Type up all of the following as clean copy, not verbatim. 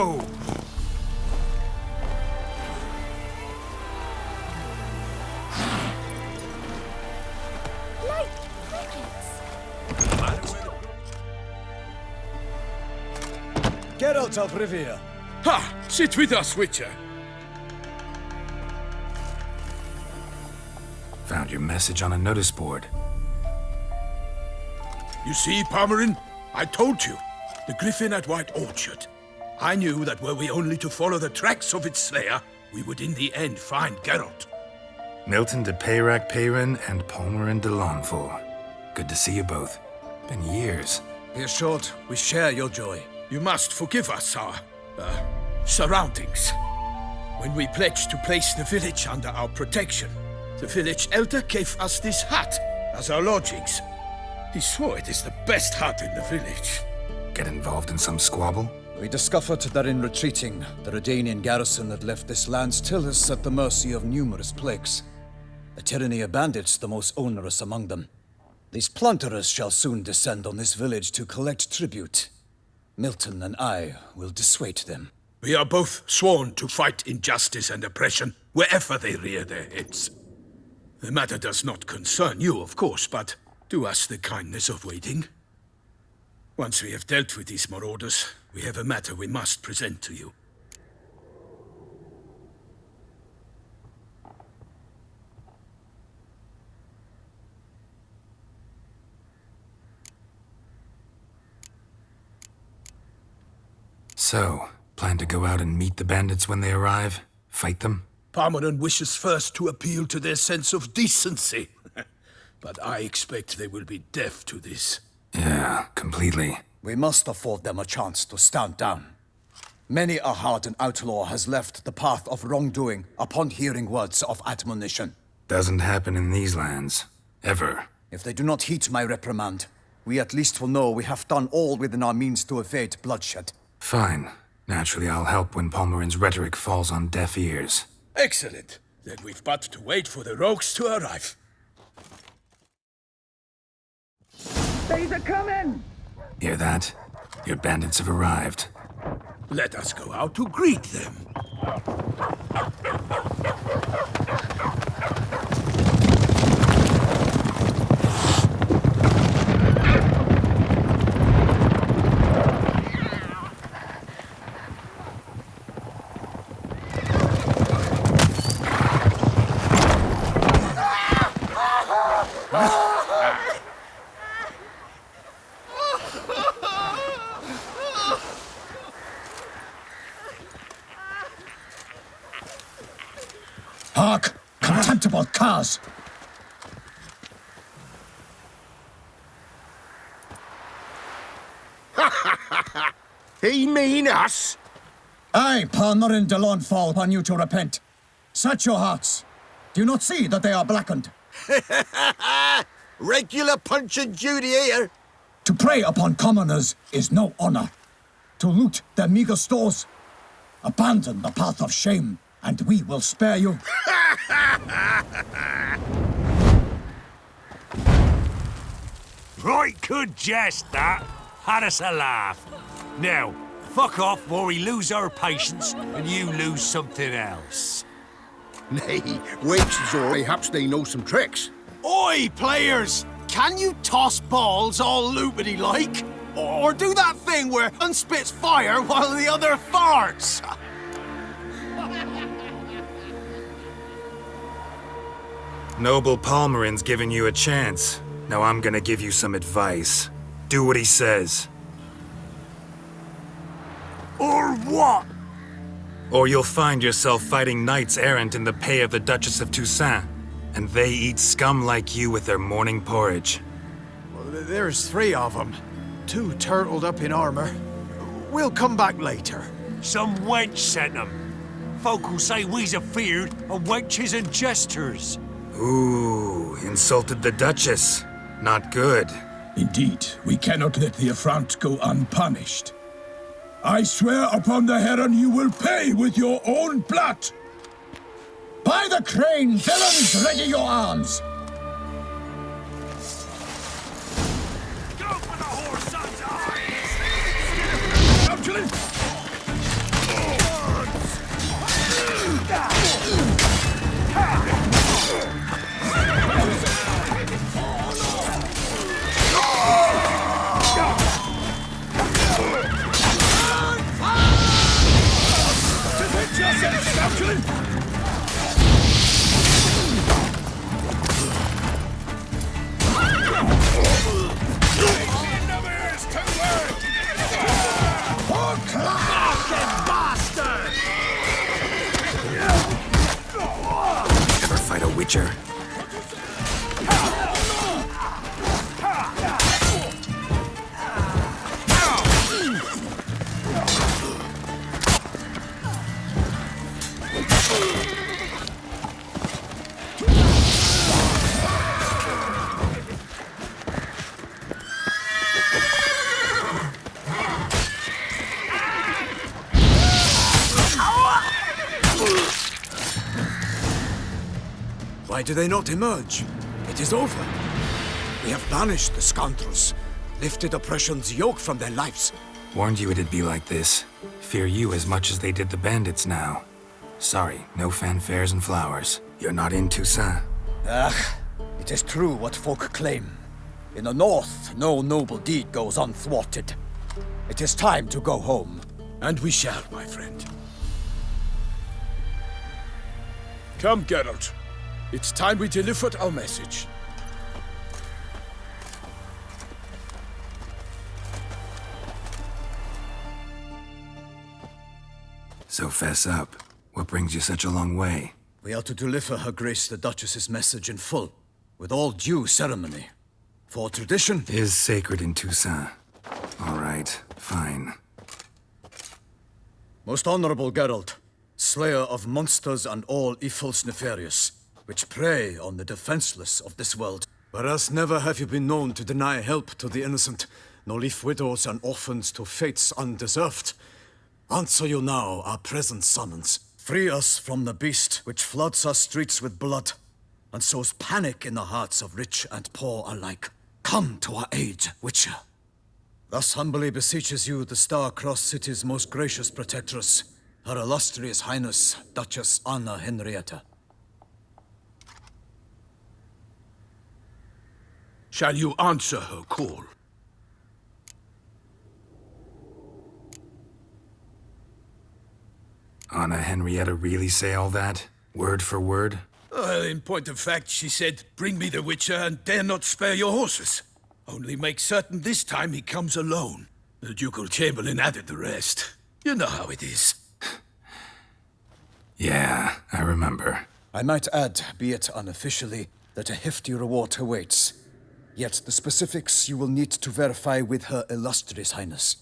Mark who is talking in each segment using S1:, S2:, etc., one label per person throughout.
S1: go!
S2: Like crickets.
S3: Geralt of Rivia.
S1: Ha! Sit with us, Witcher.
S4: Found your message on a notice board.
S1: You see, Palmerin? I told you. The griffin at White Orchard. I knew that were we only to follow the tracks of its slayer, we would in the end find Geralt.
S4: Milton de Peyrac Peyrin and Palmerin de Lawnful. Good to see you both. Been years.
S3: Be assured, we share your joy.
S1: You must forgive us our, surroundings. When we pledged to place the village under our protection, the village elder gave us this hut as our lodgings. He swore it is the best hut in the village.
S4: Get involved in some squabble?
S3: We discovered that in retreating, the Redanian garrison that left this land still is at the mercy of numerous plagues. The tyranny of bandits the most onerous among them. These plunderers shall soon descend on this village to collect tribute. Milton and I will dissuade them.
S1: We are both sworn to fight injustice and oppression wherever they rear their heads. The matter does not concern you, of course, but do us the kindness of waiting. Once we have dealt with these marauders, we have a matter we must present to you.
S4: So, plan to go out and meet the bandits when they arrive? Fight them?
S1: Palmerin wishes first to appeal to their sense of decency. But I expect they will be deaf to this.
S4: Yeah, completely.
S3: We must afford them a chance to stand down. Many a hardened outlaw has left the path of wrongdoing upon hearing words of admonition.
S4: Doesn't happen in these lands. Ever.
S3: If they do not heed my reprimand, we at least will know we have done all within our means to evade bloodshed.
S4: Fine. Naturally, I'll help when Palmerin's rhetoric falls on deaf ears.
S1: Excellent. Then we've but to wait for the rogues to arrive.
S5: They're coming!
S4: Hear that? Your bandits have arrived.
S1: Let us go out to greet them.
S5: Hark! Contemptible curs!
S1: He mean us?
S5: I, Palmerin de Lawnfall, upon you to repent. Set your hearts. Do you not see that they are blackened?
S1: Regular Punch and Judy here.
S5: To prey upon commoners is no honor. To loot their meager stores, abandon the path of shame, and we will spare you.
S6: Right good jest, that. Had us a laugh. Now, fuck off or we lose our patience and you lose something else.
S1: Nay, wenches or perhaps they know some tricks.
S7: Oi, players! Can you toss balls all loopity-like? Or do that thing where one spits fire while the other farts?
S4: Noble Palmerin's giving you a chance. Now I'm gonna give you some advice. Do what he says.
S6: Or what?
S4: Or you'll find yourself fighting knights errant in the pay of the Duchess of Toussaint. And they eat scum like you with their morning porridge.
S7: Well, there's 3 of them. 2 turtled up in armor. We'll come back later.
S6: Some wench sent them. Folk will say we's afeard of wenches and jesters.
S4: Ooh, insulted the Duchess. Not good.
S8: Indeed, we cannot let the affront go unpunished. I swear upon the Heron you will pay with your own blood!
S5: By the crane, villains, ready your arms!
S6: Go for the whore's son's eyes!
S4: Witcher.
S3: Why do they not emerge? It is over. We have banished the scoundrels, lifted oppression's yoke from their lives.
S4: Warned you it'd be like this. Fear you as much as they did the bandits now. Sorry, no fanfares and flowers. You're not in Toussaint.
S3: It is true what folk claim. In the north, no noble deed goes unthwarted. It is time to go home.
S1: And we shall, my friend. Come, Geralt. It's time we delivered our message.
S4: So fess up. What brings you such a long way?
S3: We are to deliver Her Grace the Duchess's message in full, with all due ceremony. For tradition
S4: Is sacred in Toussaint. All right, fine.
S3: Most honorable Geralt, slayer of monsters and all evils nefarious, which prey on the defenseless of this world. Whereas never have you been known to deny help to the innocent, nor leave widows and orphans to fates undeserved. Answer you now our present summons. Free us from the beast which floods our streets with blood, and sows panic in the hearts of rich and poor alike. Come to our aid, Witcher. Thus humbly beseeches you the Star-Crossed City's most gracious protectress, Her Illustrious Highness, Duchess Anna Henrietta.
S1: Shall you answer her call?
S4: Anna Henrietta really say all that? Word for word?
S1: Well, in point of fact, she said, bring me the Witcher and dare not spare your horses. Only make certain this time he comes alone. The Ducal Chamberlain added the rest. You know how it is.
S4: Yeah, I remember.
S3: I might add, be it unofficially, that a hefty reward awaits. Yet the specifics you will need to verify with Her Illustrious Highness.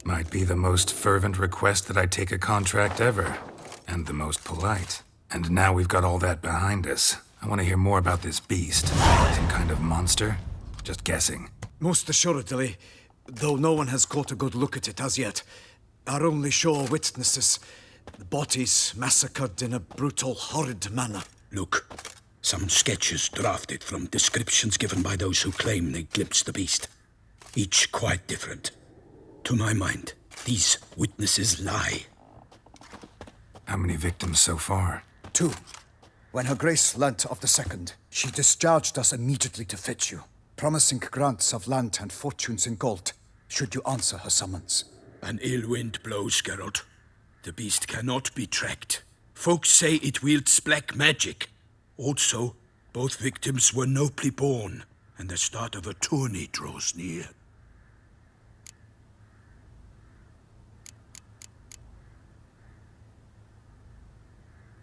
S4: Might be the most fervent request that I take a contract ever. And the most polite. And now we've got all that behind us. I want to hear more about this beast. Some kind of monster? Just guessing.
S3: Most assuredly, though no one has caught a good look at it as yet. Our only sure witnesses, the bodies massacred in a brutal, horrid manner.
S1: Look, some sketches drafted from descriptions given by those who claim they glimpsed the beast. Each quite different. To my mind, these witnesses lie.
S4: How many victims so far?
S3: 2. When Her Grace learnt of the second, she discharged us immediately to fetch you, promising grants of land and fortunes in gold, should you answer her summons.
S1: An ill wind blows, Geralt. The beast cannot be tracked. Folks say it wields black magic. Also, both victims were nobly born, and the start of a tourney draws near.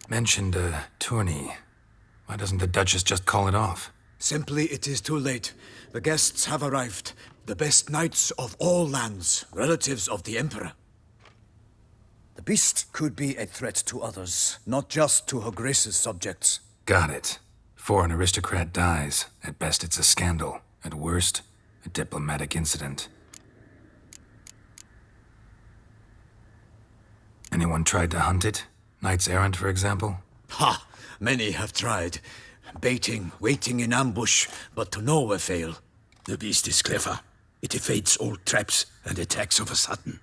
S4: Mentioned a tourney. Why doesn't the Duchess just call it off?
S3: Simply, it is too late. The guests have arrived. The best knights of all lands, relatives of the Emperor. The beast could be a threat to others, not just to Her Grace's subjects.
S4: Got it. Before an aristocrat dies, at best it's a scandal. At worst, a diplomatic incident. Anyone tried to hunt it? Knights errant, for example?
S3: Ha! Many have tried. Baiting, waiting in ambush, but to no avail.
S1: The beast is clever. It evades all traps and attacks of a sudden.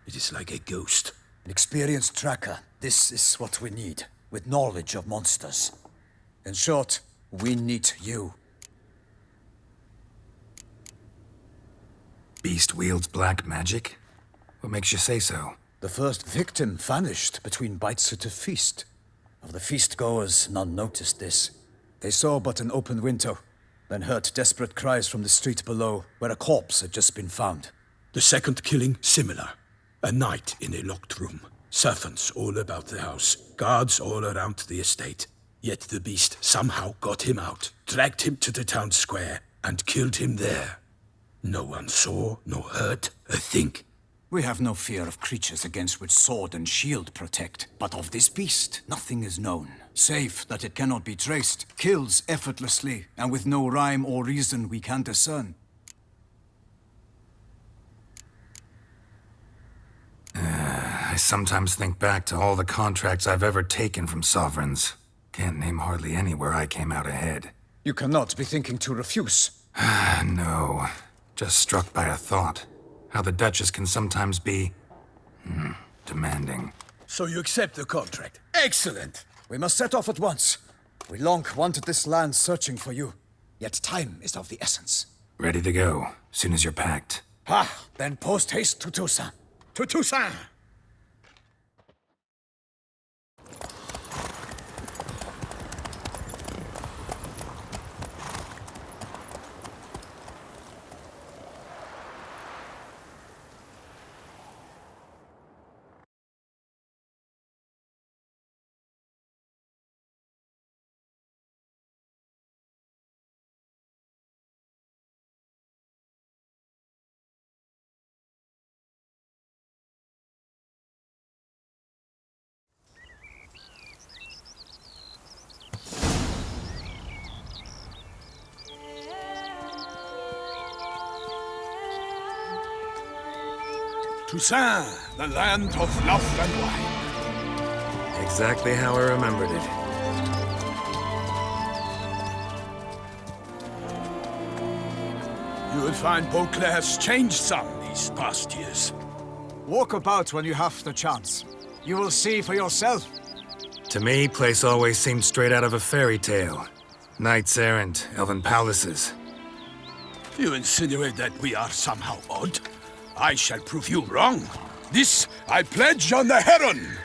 S1: It is like a ghost.
S3: An experienced tracker. This is what we need, with knowledge of monsters. In short, we need you.
S4: Beast wields black magic? What makes you say so?
S3: The first victim vanished between bites at a feast. Of the feast-goers, none noticed this. They saw but an open window, then heard desperate cries from the street below, where a corpse had just been found.
S1: The second killing, similar. A night in a locked room. Servants all about the house. Guards all around the estate. Yet the beast somehow got him out, dragged him to the town square, and killed him there. No one saw, nor heard a thing.
S3: We have no fear of creatures against which sword and shield protect. But of this beast, nothing is known. Save that it cannot be traced, kills effortlessly, and with no rhyme or reason we can discern.
S4: I sometimes think back to all the contracts I've ever taken from sovereigns. Can't name hardly any where I came out ahead.
S3: You cannot be thinking to refuse.
S4: No. Just struck by a thought. How the Duchess can sometimes be... demanding.
S1: So you accept the contract. Excellent!
S3: We must set off at once. We long wanted this land searching for you. Yet time is of the essence.
S4: Ready to go, soon as you're packed.
S3: Then post haste to Toussaint.
S1: To Toussaint! Toussaint, the land of love and wine.
S4: Exactly how I remembered it.
S1: You will find Beauclair has changed some these past years.
S3: Walk about when you have the chance. You will see for yourself.
S4: To me, place always seemed straight out of a fairy tale. Knights errant, elven palaces.
S1: You insinuate that we are somehow odd? I shall prove you wrong. This I pledge on the Heron!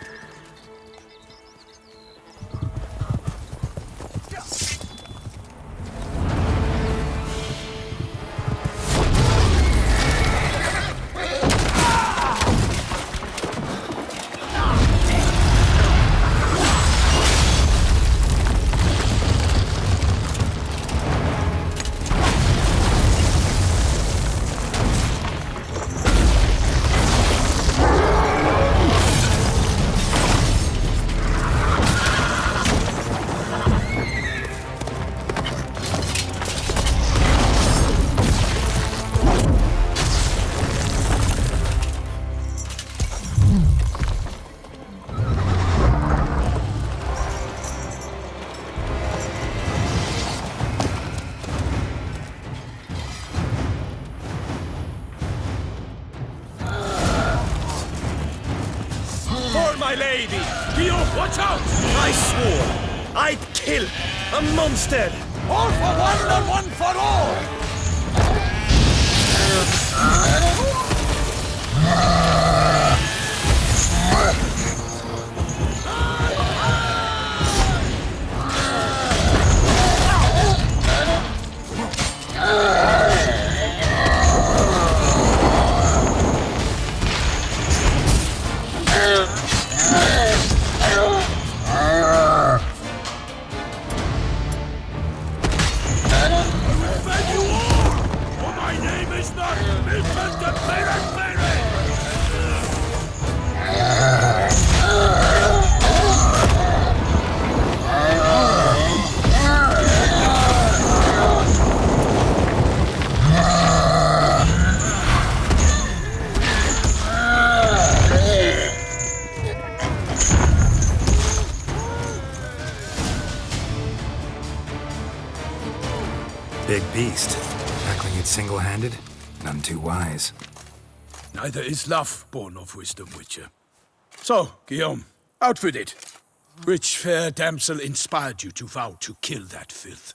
S9: Watch out! I swore I'd kill a monster!
S7: All for one and one for all!
S4: Big beast. Tackling it single-handed? None too wise.
S1: Neither is love born of wisdom, Witcher. So, Guillaume, out with it. Which fair damsel inspired you to vow to kill that filth?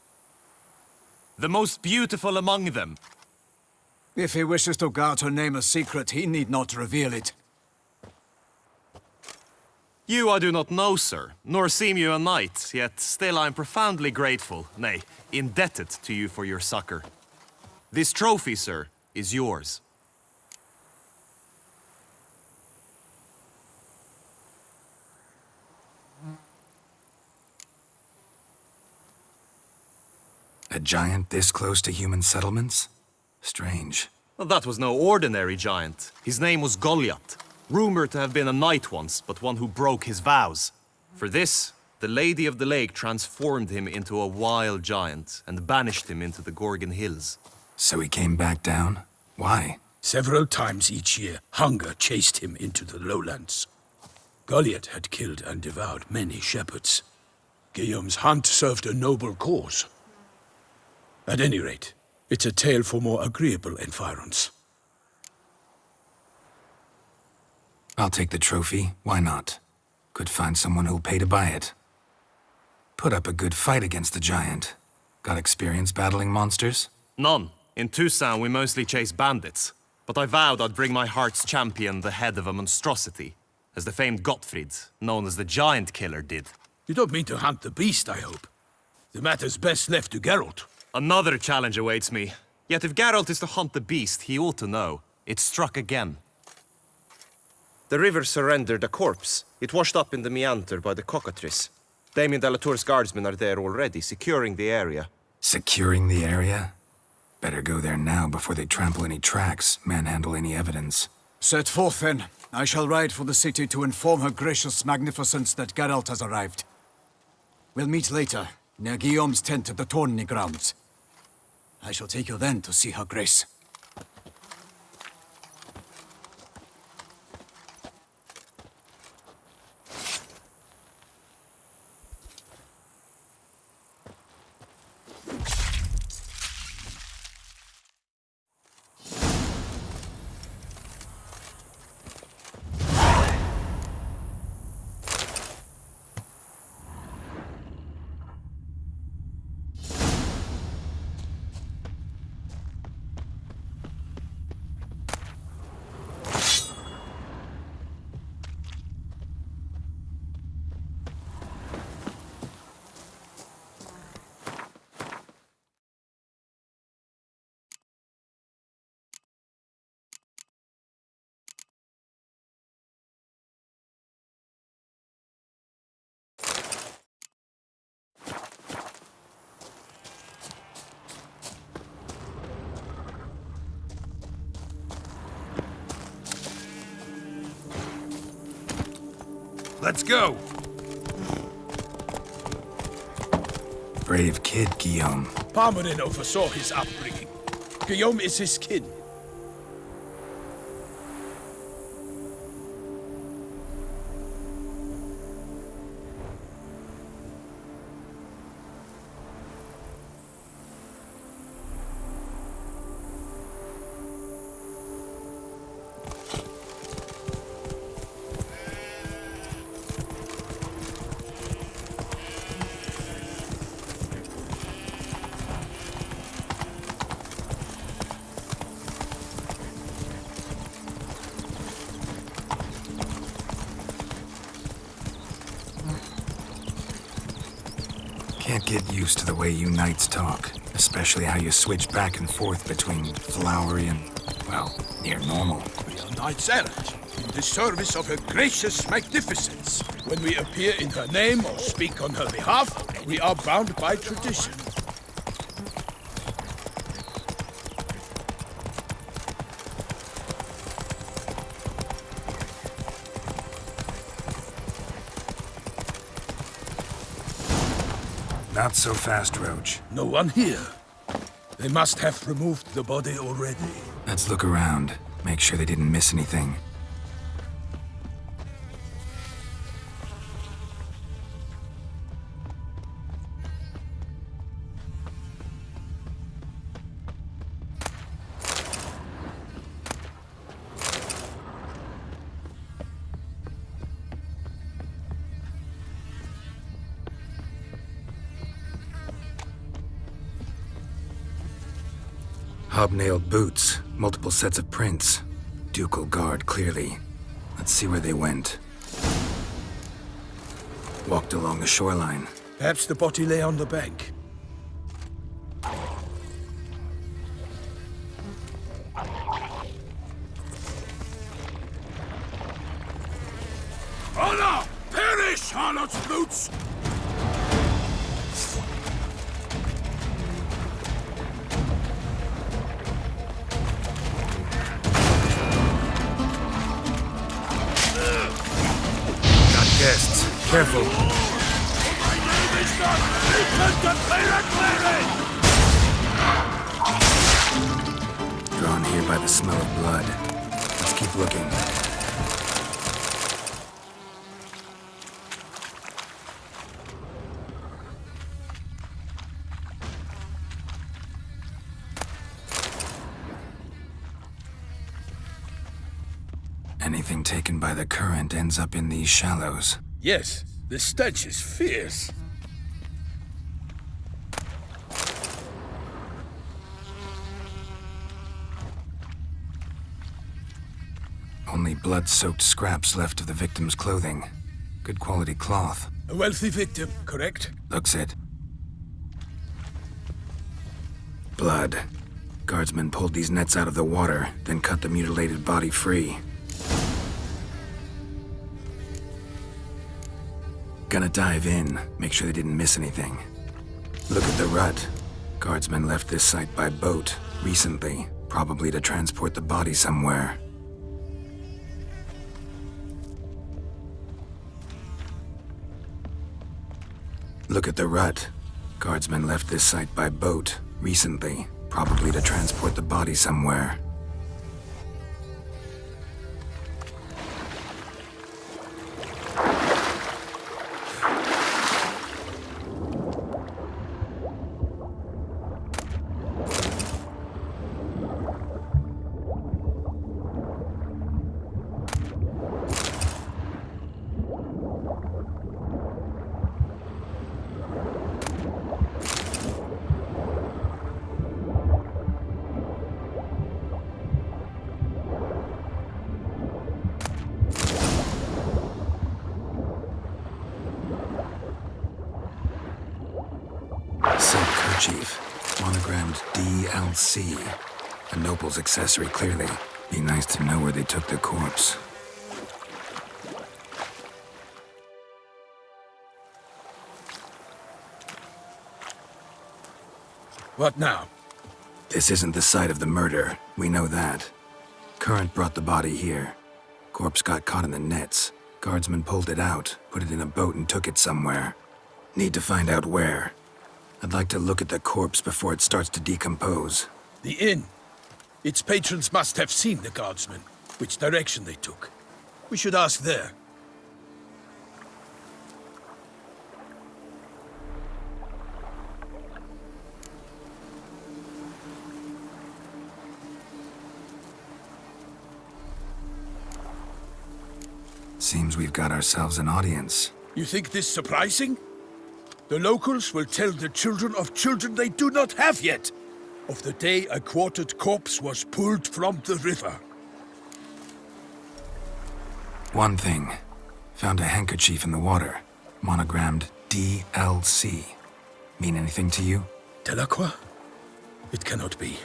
S9: The most beautiful among them.
S3: If he wishes to guard her name a secret, he need not reveal it.
S9: You I do not know, sir, nor seem you a knight, yet still I am profoundly grateful, nay, indebted to you for your succor. This trophy, sir, is yours.
S4: A giant this close to human settlements? Strange.
S9: Well, that was no ordinary giant. His name was Goliath. Rumored to have been a knight once, but one who broke his vows. For this, the Lady of the Lake transformed him into a wild giant and banished him into the Gorgon Hills.
S4: So he came back down? Why?
S1: Several times each year, hunger chased him into the lowlands. Goliath had killed and devoured many shepherds. Guillaume's hunt served a noble cause. At any rate, it's a tale for more agreeable environs.
S4: I'll take the trophy. Why not? Could find someone who'll pay to buy it. Put up a good fight against the giant. Got experience battling monsters?
S9: None. In Tucson, we mostly chase bandits. But I vowed I'd bring my heart's champion the head of a monstrosity, as the famed Gottfried, known as the Giant Killer, did.
S1: You don't mean to hunt the beast, I hope. The matter's best left to Geralt.
S9: Another challenge awaits me. Yet if Geralt is to hunt the beast, he ought to know. It struck again. The river surrendered a corpse. It washed up in the meander by the cockatrice. Damien de la Tour's guardsmen are there already, securing the area.
S4: Securing the area? Better go there now before they trample any tracks, manhandle any evidence.
S3: Set forth, then. I shall ride for the city to inform her gracious magnificence that Geralt has arrived. We'll meet later, near Guillaume's tent at the tourney grounds. I shall take you then to see her grace.
S1: Let's go!
S4: Brave kid, Guillaume.
S1: Parmanin oversaw his upbringing. Guillaume is his kin.
S4: Can't get used to the way you knights talk, especially how you switch back and forth between flowery and, well, near normal.
S1: We are knights errant, in the service of her gracious magnificence. When we appear in her name or speak on her behalf, we are bound by tradition.
S4: Not so fast, Roach.
S1: No one here. They must have removed the body already.
S4: Let's look around. Make sure they didn't miss anything. Hobnailed boots, multiple sets of prints. Ducal guard, clearly. Let's see where they went. Walked along the shoreline.
S1: Perhaps the body lay on the bank. Honor! Perish, harlot's boots!
S4: Careful. Drawn here by the smell of blood. Let's keep looking. Anything taken by the current ends up in these shallows.
S1: Yes, the stench is fierce.
S4: Only blood-soaked scraps left of the victim's clothing. Good quality cloth.
S1: A wealthy victim, correct?
S4: Looks it. Blood. Guardsmen pulled these nets out of the water, then cut the mutilated body free. Gonna dive in, make sure they didn't miss anything. Look at the rut. Guardsmen left this site by boat recently, probably to transport the body somewhere. Look at the rut. Guardsmen left this site by boat recently, probably to transport the body somewhere. Silk kerchief, monogrammed DLC. A noble's accessory, clearly. Be nice to know where they took the corpse.
S1: What now?
S4: This isn't the site of the murder. We know that. Current brought the body here. Corpse got caught in the nets. Guardsmen pulled it out, put it in a boat and took it somewhere. Need to find out where. I'd like to look at the corpse before it starts to decompose.
S1: The inn. Its patrons must have seen the guardsmen, which direction they took. We should ask there.
S4: Seems we've got ourselves an audience.
S1: You think this surprising? The locals will tell the children of children they do not have yet of the day a quartered corpse was pulled from the river.
S4: One thing. Found a handkerchief in the water. Monogrammed DLC. Mean anything to you?
S1: Delacroix? It cannot be.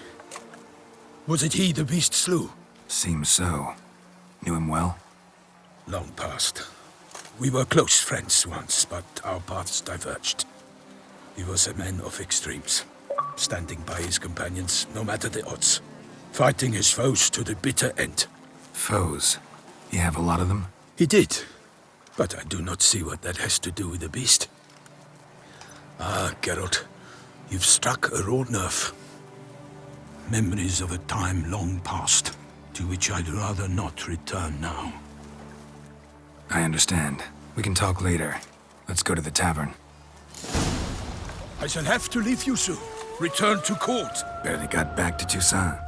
S1: Was it he the beast slew?
S4: Seems so. Knew him well?
S1: Long past. We were close friends once, but our paths diverged. He was a man of extremes, standing by his companions no matter the odds, fighting his foes to the bitter end.
S4: Foes? You have a lot of them?
S1: He did, but I do not see what that has to do with the beast. Ah, Geralt, you've struck a raw nerve. Memories of a time long past, to which I'd rather not return now.
S4: I understand. We can talk later. Let's go to the tavern.
S1: I shall have to leave you soon. Return to court.
S4: Barely got back to Toussaint.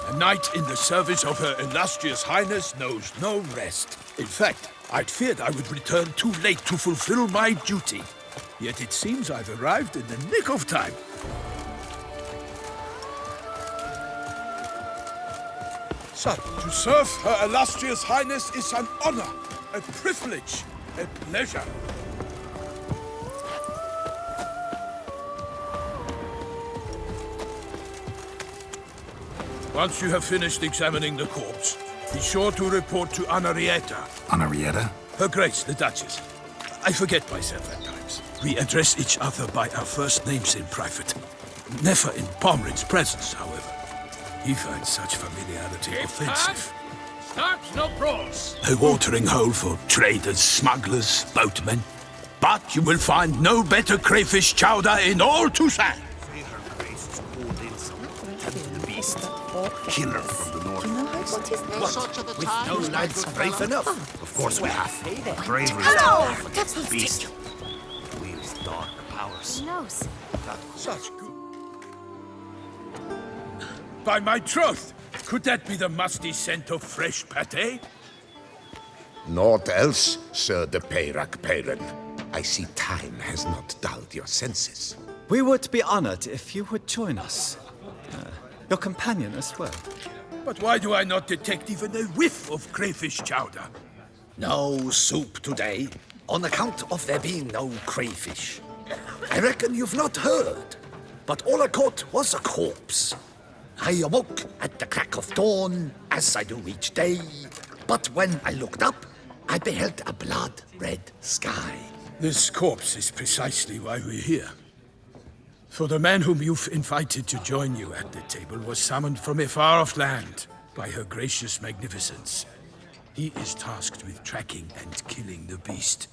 S1: A knight in the service of Her Illustrious Highness knows no rest. In fact, I'd feared I would return too late to fulfill my duty. Yet it seems I've arrived in the nick of time. Son, to serve Her Illustrious Highness is an honor, a privilege, a pleasure. Once you have finished examining the corpse, be sure to report to Henrietta.
S4: Henrietta?
S1: Her Grace, the Duchess. I forget myself at times. We address each other by our first names in private. Never in Pomerin's presence, however. He finds such familiarity offensive. That's no pros. A watering hole for traders, smugglers, boatmen. But you will find no better crayfish chowder in all Tucson.
S6: The beast. Killer from the north.
S2: Do you know what his name is?
S6: With no lads brave enough? Of course we have. Bravely
S2: Hello! That's
S6: the beast. Wields dark powers.
S2: He knows.
S1: Such good. By my troth, could that be the musty scent of fresh pate?
S10: Naught else, Sir de Peyrac-Peyran. I see time has not dulled your senses.
S11: We would be honored if you would join us. Your companion as well.
S1: But why do I not detect even a whiff of crayfish chowder?
S12: No soup today, on account of there being no crayfish. I reckon you've not heard, but all I caught was a corpse. I awoke at the crack of dawn, as I do each day, but when I looked up, I beheld a blood-red sky.
S1: This corpse is precisely why we're here. For the man whom you've invited to join you at the table was summoned from a far-off land by her gracious magnificence. He is tasked with tracking and killing the beast.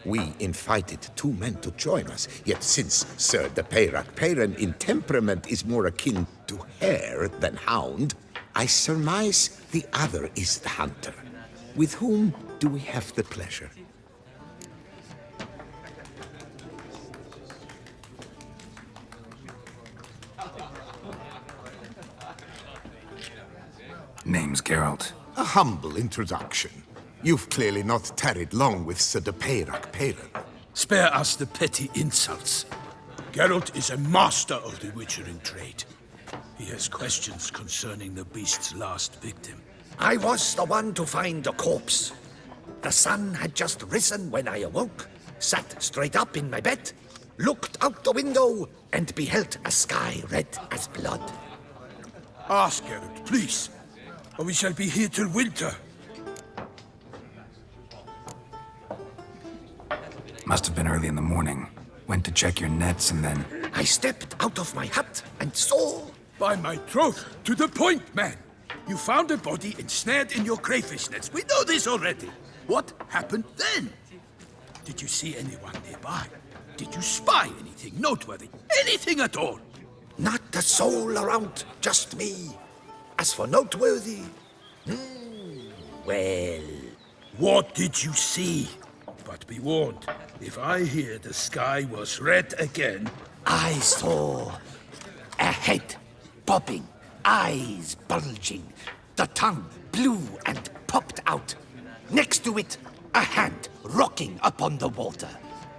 S10: We invited 2 men to join us, yet since Sir de Peyrac-Peyran in temperament is more akin to hare than hound, I surmise the other is the hunter. With whom do we have the pleasure?
S4: Name's Geralt.
S10: A humble introduction. You've clearly not tarried long with Sir de Peyrac-Peyran.
S1: Spare us the petty insults. Geralt is a master of the witchering trade. He has questions concerning the beast's last victim.
S12: I was the one to find the corpse. The sun had just risen when I awoke, sat straight up in my bed, looked out the window, and beheld a sky red as blood.
S1: Ask Geralt, please, or we shall be here till winter.
S4: Must have been early in the morning. Went to check your nets and then...
S12: I stepped out of my hut and saw...
S1: By my troth, to the point, man. You found a body ensnared in your crayfish nets. We know this already. What happened then? Did you see anyone nearby? Did you spy anything noteworthy? Anything at all?
S12: Not a soul around, just me. As for noteworthy... well...
S1: What did you see? But be warned, if I hear the sky was red again...
S12: I saw a head popping, eyes bulging, the tongue blew and popped out. Next to it, a hand rocking upon the water.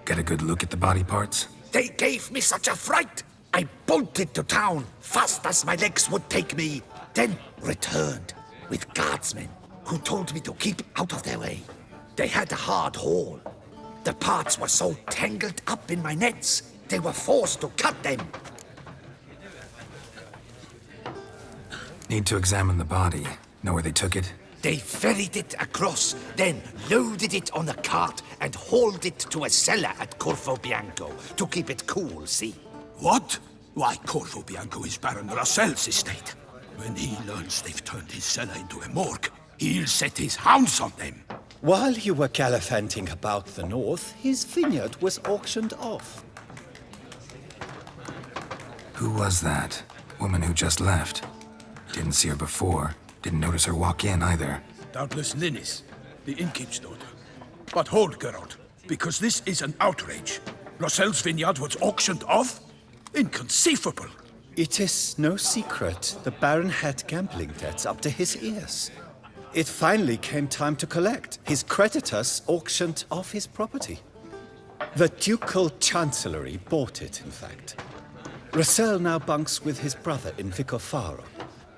S4: Get a good look at the body parts?
S12: They gave me such a fright. I bolted to town fast as my legs would take me, then returned with guardsmen who told me to keep out of their way. They had a hard haul. The parts were so tangled up in my nets, they were forced to cut them.
S4: Need to examine the body. Know where they took it?
S12: They ferried it across, then loaded it on a cart and hauled it to a cellar at Corvo Bianco to keep it cool, see?
S1: What? Why, Corvo Bianco is Baron Russell's estate. When he learns they've turned his cellar into a morgue, he'll set his hounds on them.
S11: While you were gallivanting about the north, his vineyard was auctioned off.
S4: Who was that? Woman who just left. Didn't see her before. Didn't notice her walk in either.
S1: Doubtless Linnis, the innkeep's daughter. But hold, Geralt, because this is an outrage. Russell's vineyard was auctioned off? Inconceivable.
S11: It is no secret the Baron had gambling debts up to his ears. It finally came time to collect. His creditors auctioned off his property. The Ducal Chancellery bought it, in fact. Russell now bunks with his brother in Vicofaro.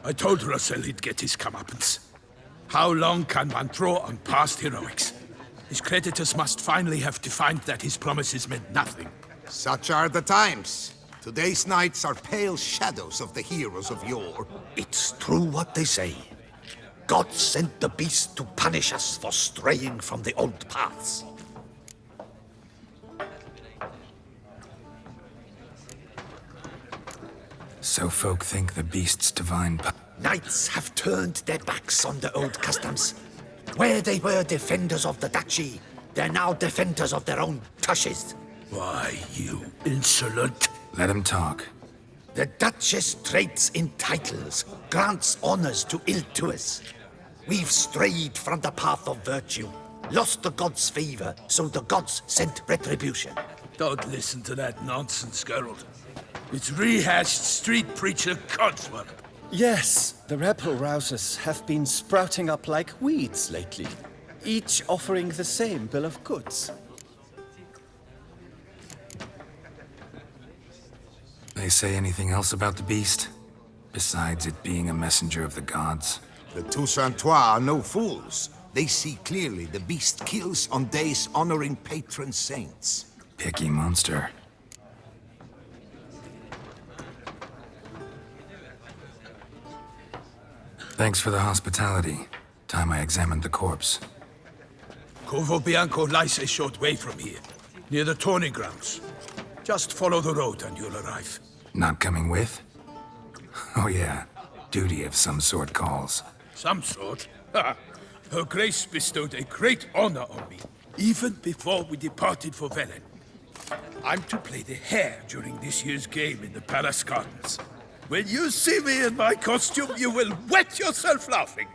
S1: I told Russell he'd get his comeuppance. How long can one throw on past heroics? His creditors must finally have defined that his promises meant nothing.
S10: Such are the times. Today's knights are pale shadows of the heroes of yore.
S12: It's true what they say. God sent the beast to punish us for straying from the old paths.
S4: So folk think the beast's divine
S12: Knights have turned their backs on the old customs. Where they were defenders of the duchy, they're now defenders of their own tushes.
S1: Why, you insolent...
S4: Let him talk.
S12: The Duchess trades in titles, grants honors to ill-doers. We've strayed from the path of virtue, lost the gods' favor, so the gods sent retribution.
S1: Don't listen to that nonsense, Geralt. It's rehashed street preacher codswallop.
S11: Yes, the rebel rousers have been sprouting up like weeds lately, each offering the same bill of goods.
S4: They say anything else about the beast? Besides it being a messenger of the gods?
S10: The Toussaintois are no fools. They see clearly the beast kills on days honoring patron saints.
S4: Picky monster. Thanks for the hospitality. Time I examined the corpse.
S1: Corvo Bianco lies a short way from here, near the tourney grounds. Just follow the road and you'll arrive.
S4: Not coming with? Oh yeah, duty of some sort calls.
S1: Some sort? Her Grace bestowed a great honor on me, even before we departed for Velen. I'm to play the hare during this year's game in the palace gardens. When you see me in my costume, you will wet yourself laughing.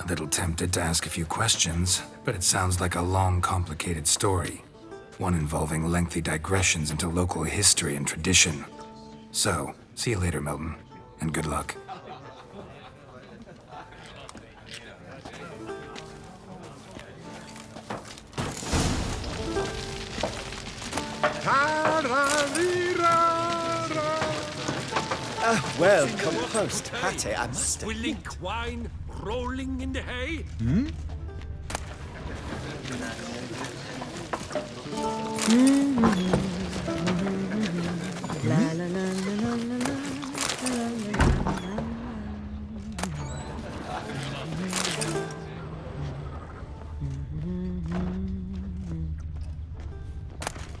S4: A little tempted to ask a few questions, but it sounds like a long, complicated story. One involving lengthy digressions into local history and tradition. So, see you later, Milton, and good luck.
S11: Well composed pate, I must
S6: Swilling
S11: admit.
S6: wine rolling in the hay.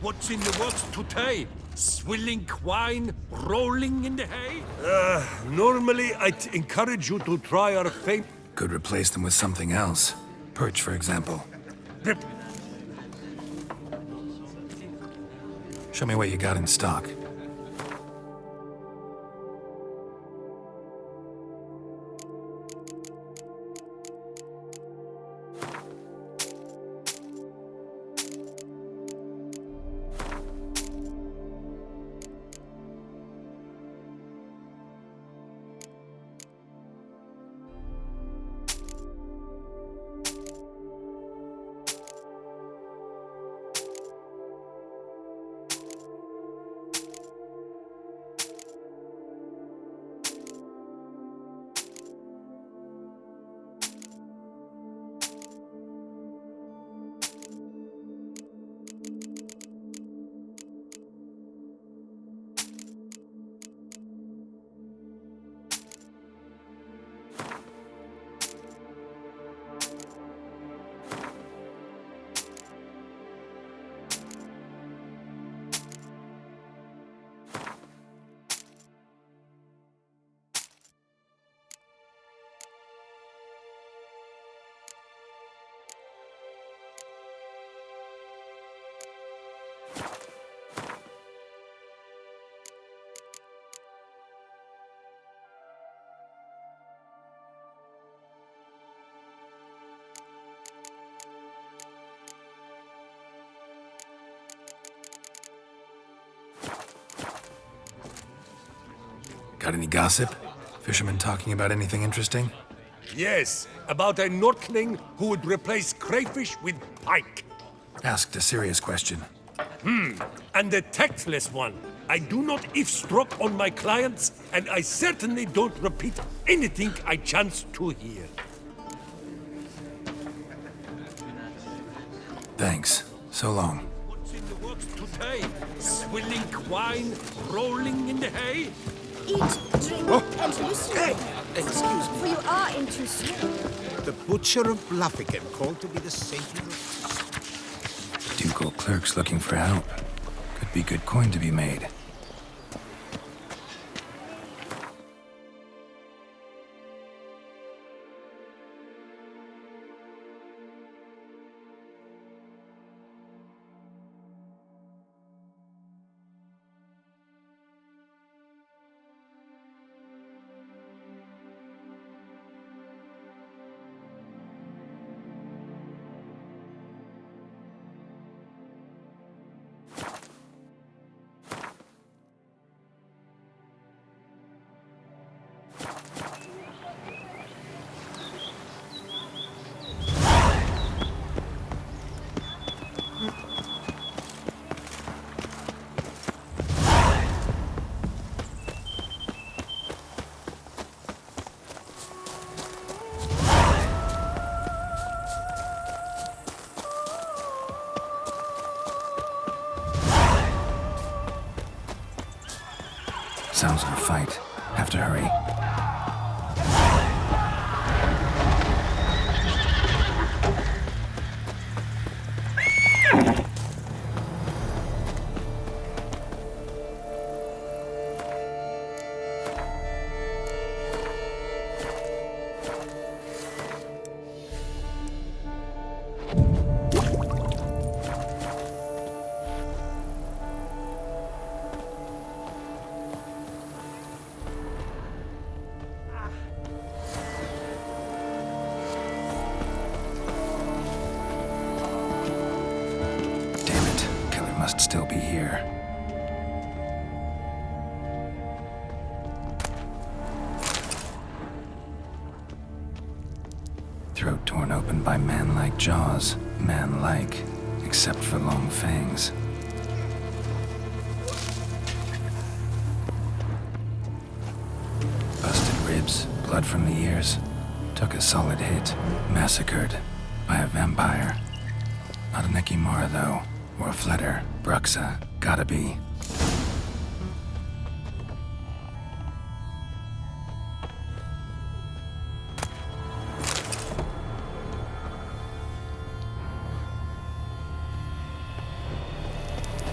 S6: What's in the works today? Swilling wine rolling in the hay? Normally I'd encourage you to try our fame.
S4: Could replace them with something else. Perch, for example. Show me what you got in stock. Got any gossip? Fishermen talking about anything interesting?
S6: Yes, about a Norkling who would replace crayfish with pike.
S4: Asked a serious question.
S6: And a tactless one. I do not eavesdrop on my clients, and I certainly don't repeat anything I chance to hear.
S4: Thanks. So long.
S6: What's in the works today? Swilling wine, rolling in the hay?
S2: Eat, drink, and listen.
S10: Excuse me.
S2: For you are in too soon.
S10: The Butcher of Bluffican called to be the savior of...
S4: Ducal clerks looking for help. Could be good coin to be made. Sounds of a fight. Have to hurry. Still be here. Throat torn open by man-like jaws. Man-like, except for long fangs. Busted ribs, blood from the ears. Took a solid hit. Massacred by a vampire. Not an Ekimara, though. Or a fletter. Bruxa. Gotta be.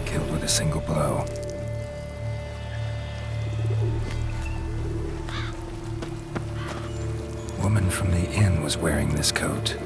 S4: Killed with a single blow. Woman from the inn was wearing this coat.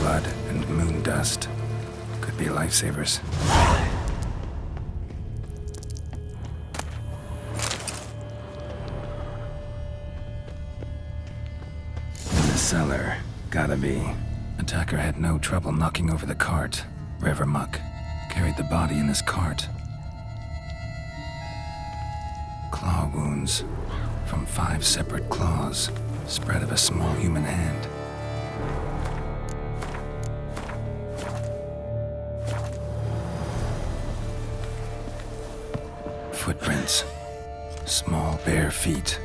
S4: Blood and moon dust. Could be lifesavers. In the cellar. Gotta be. Attacker had no trouble knocking over the cart. River muck. Carried the body in his cart. Claw wounds. From 5 separate claws. Spread of a small human hand. Footprints. Small, bare feet.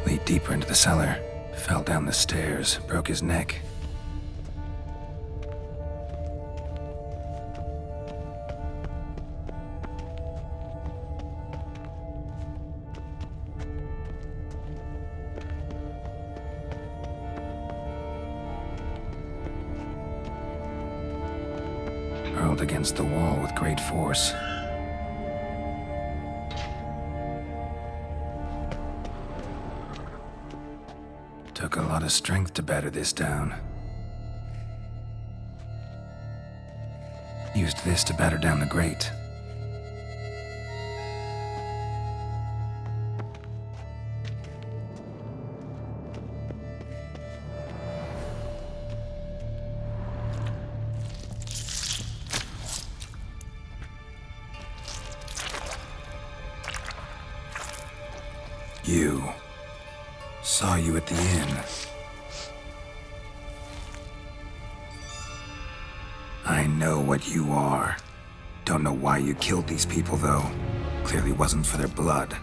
S4: Lead deeper into the cellar. Fell down the stairs, broke his neck. Hurled against the wall with great force. Took a lot of strength to batter this down. Used this to batter down the grate. You. Saw you at the inn. I know what you are. Don't know why you killed these people, though. Clearly wasn't for their blood.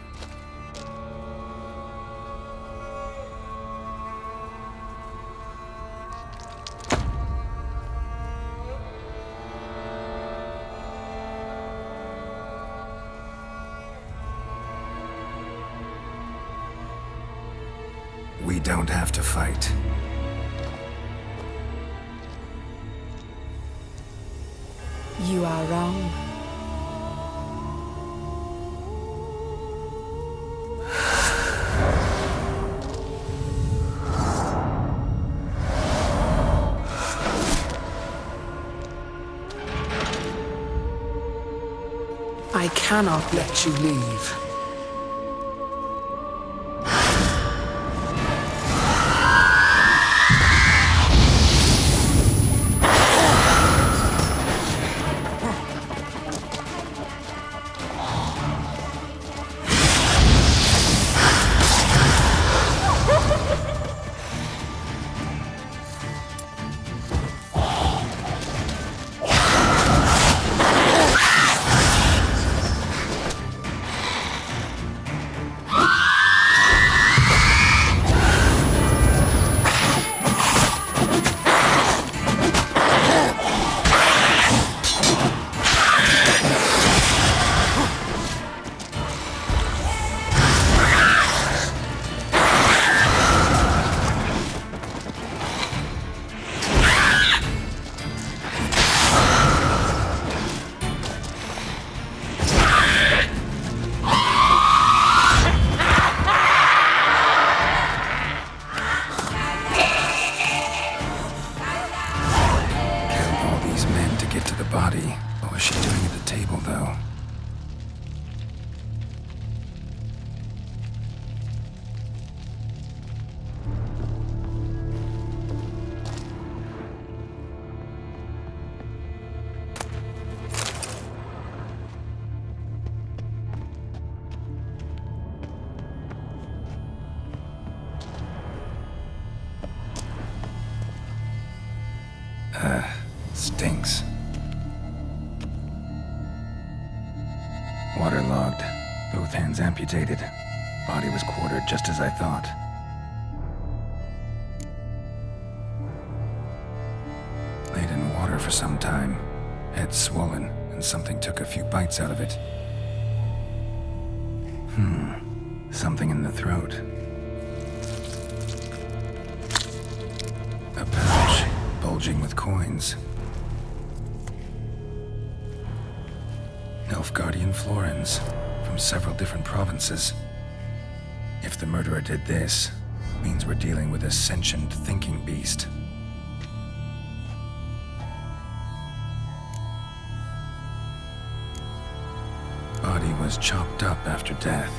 S4: We don't have to fight.
S2: You are wrong. I cannot let you leave.
S4: Stinks. Waterlogged. Both hands amputated. Body was quartered just as I thought. Laid in water for some time. Head swollen, and something took a few bites out of it. Something in the throat. A pouch, bulging with coins. Nilfgaardian florins, from several different provinces. If the murderer did this, means we're dealing with a sentient thinking beast. Body was chopped up after death.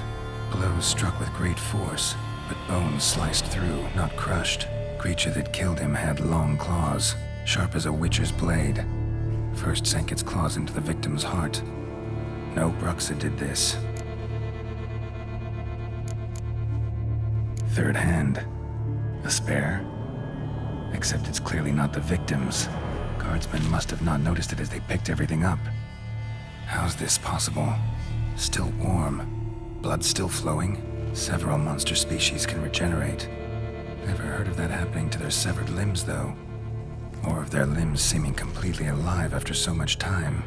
S4: Blows struck with great force, but bones sliced through, not crushed. Creature that killed him had long claws, sharp as a witcher's blade. First sank its claws into the victim's heart. No Bruxa did this. Third hand. A spare? Except it's clearly not the victim's. Guardsmen must have not noticed it as they picked everything up. How's this possible? Still warm. Blood still flowing. Several monster species can regenerate. Never heard of that happening to their severed limbs, though. Or of their limbs seeming completely alive after so much time.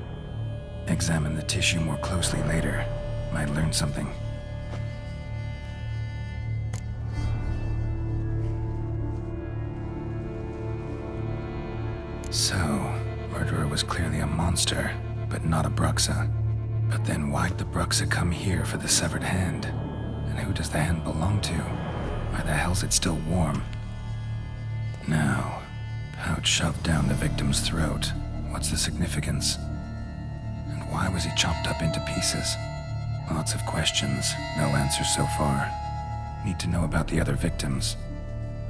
S4: Examine the tissue more closely later. Might learn something. So, murderer was clearly a monster, but not a Bruxa. But then why'd the Bruxa come here for the severed hand? And who does the hand belong to? Why the hell's it still warm? Now, pouch shoved down the victim's throat. What's the significance? And why was he chopped up into pieces? Lots of questions, no answers so far. Need to know about the other victims.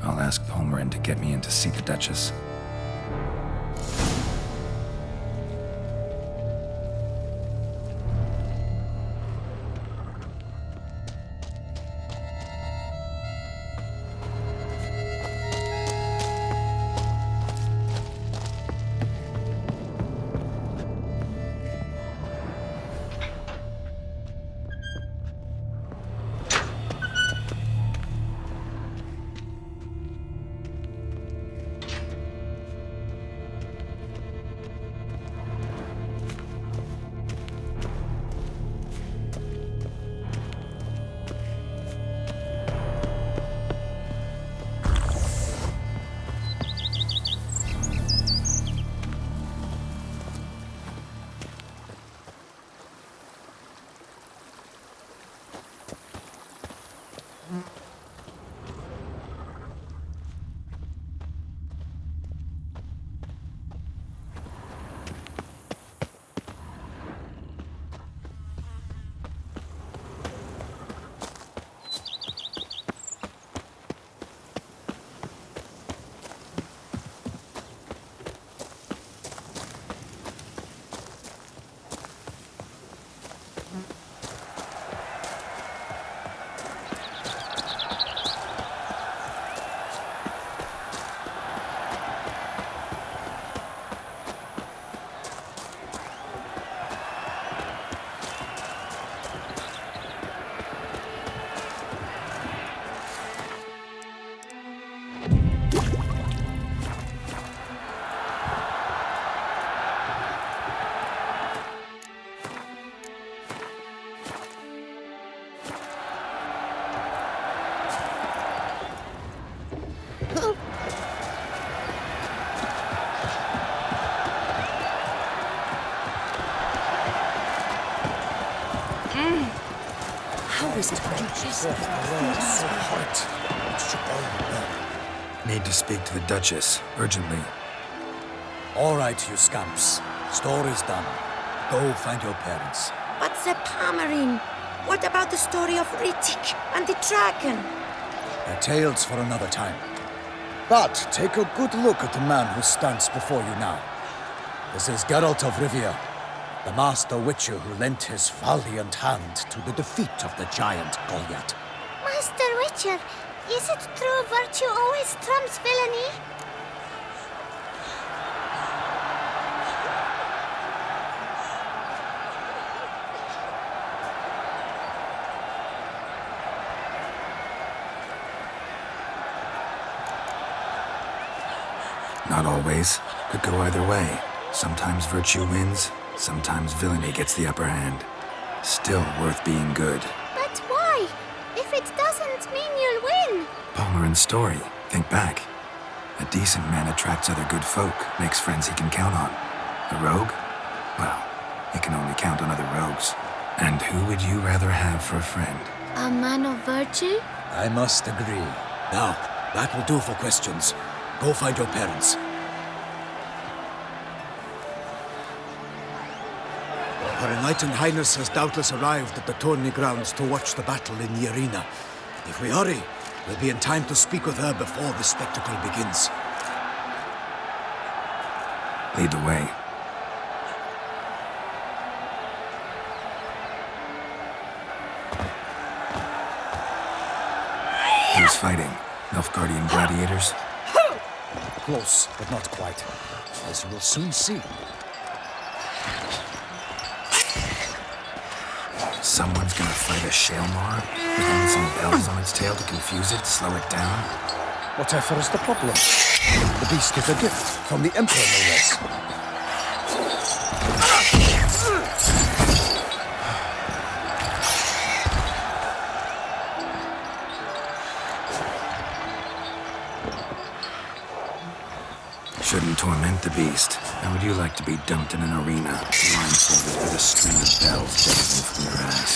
S4: I'll ask Palmerin to get me in to see the Duchess.
S13: Is it so hot?
S4: Need to speak to the Duchess, urgently.
S3: All right, you scamps. Story's done. Go find your parents.
S13: But the Palmerin, what about the story of Rittik and the dragon?
S3: They're tales for another time. But take a good look at the man who stands before you now. This is Geralt of Rivia, the master witcher who lent his valiant hand to the defeat of the giant Goliath.
S14: Master Witcher, is it true virtue always trumps villainy?
S4: Not always. Could go either way. Sometimes virtue wins, sometimes villainy gets the upper hand. Still worth being good.
S14: But why? If it doesn't mean you'll win.
S4: Palmerin's story. Think back. A decent man attracts other good folk, makes friends he can count on. A rogue? Well, he can only count on other rogues. And who would you rather have for a friend?
S14: A man of virtue?
S3: I must agree. Now, that will do for questions. Go find your parents. Her Enlightened Highness has doubtless arrived at the tourney grounds to watch the battle in the arena. If we hurry, we'll be in time to speak with her before the spectacle begins.
S4: Lead the way. Who's fighting? Nilfgaardian gladiators?
S3: Close, but not quite. As you will soon see.
S4: Someone's gonna fight a Shaelmar? With only some bells on its tail to confuse it, slow it down?
S3: Whatever is the problem? The beast is a gift from the Emperor, no less.
S4: Shouldn't torment the beast. How would you like to be dumped in an arena, blindfolded with a string of bells dangling from your ass?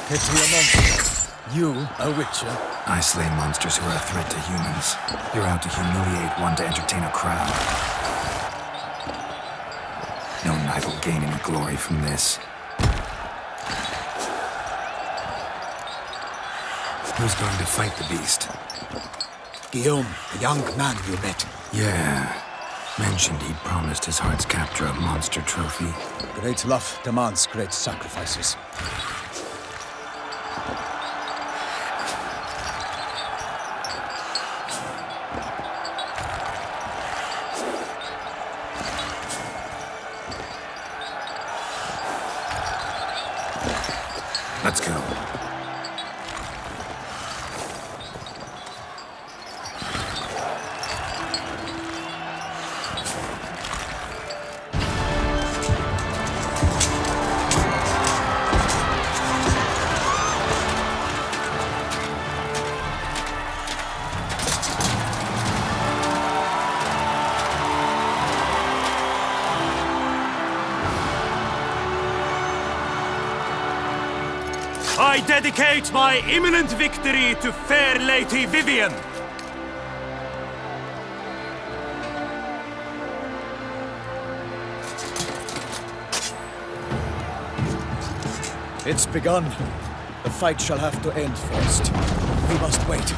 S3: Pity a monster. You, a witcher?
S4: I slay monsters who are a threat to humans. You're out to humiliate one to entertain a crowd. No knight will gain any glory from this. Who's going to fight the beast?
S3: Guillaume, the young man you met.
S4: Yeah. Mentioned he'd promised his heart's captor a monster trophy.
S3: Great love demands great sacrifices.
S4: Let's go.
S6: I dedicate my imminent victory to fair Lady Vivian.
S3: It's begun. The fight shall have to end first. We must wait.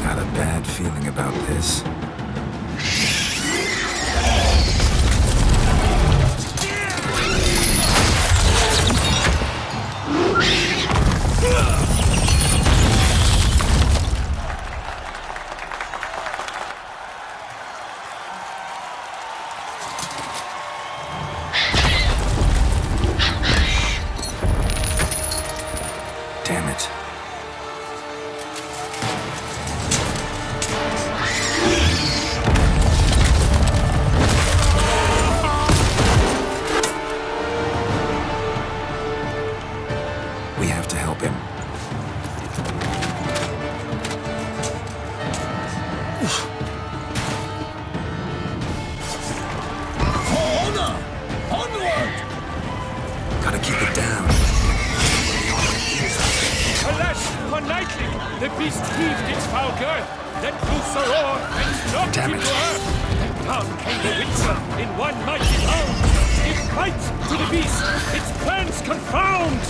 S4: Got a bad feeling about this. Damn it. We have to help him.
S8: For honor! Onward!
S4: Gotta keep it down.
S6: Alas, for nightly, the beast heaved its foul girth, let loose a roar, and knocked
S4: Damn
S6: him
S4: it.
S6: to earth. Down came the Witcher in one mighty bound. It fights to the beast, its plans confound.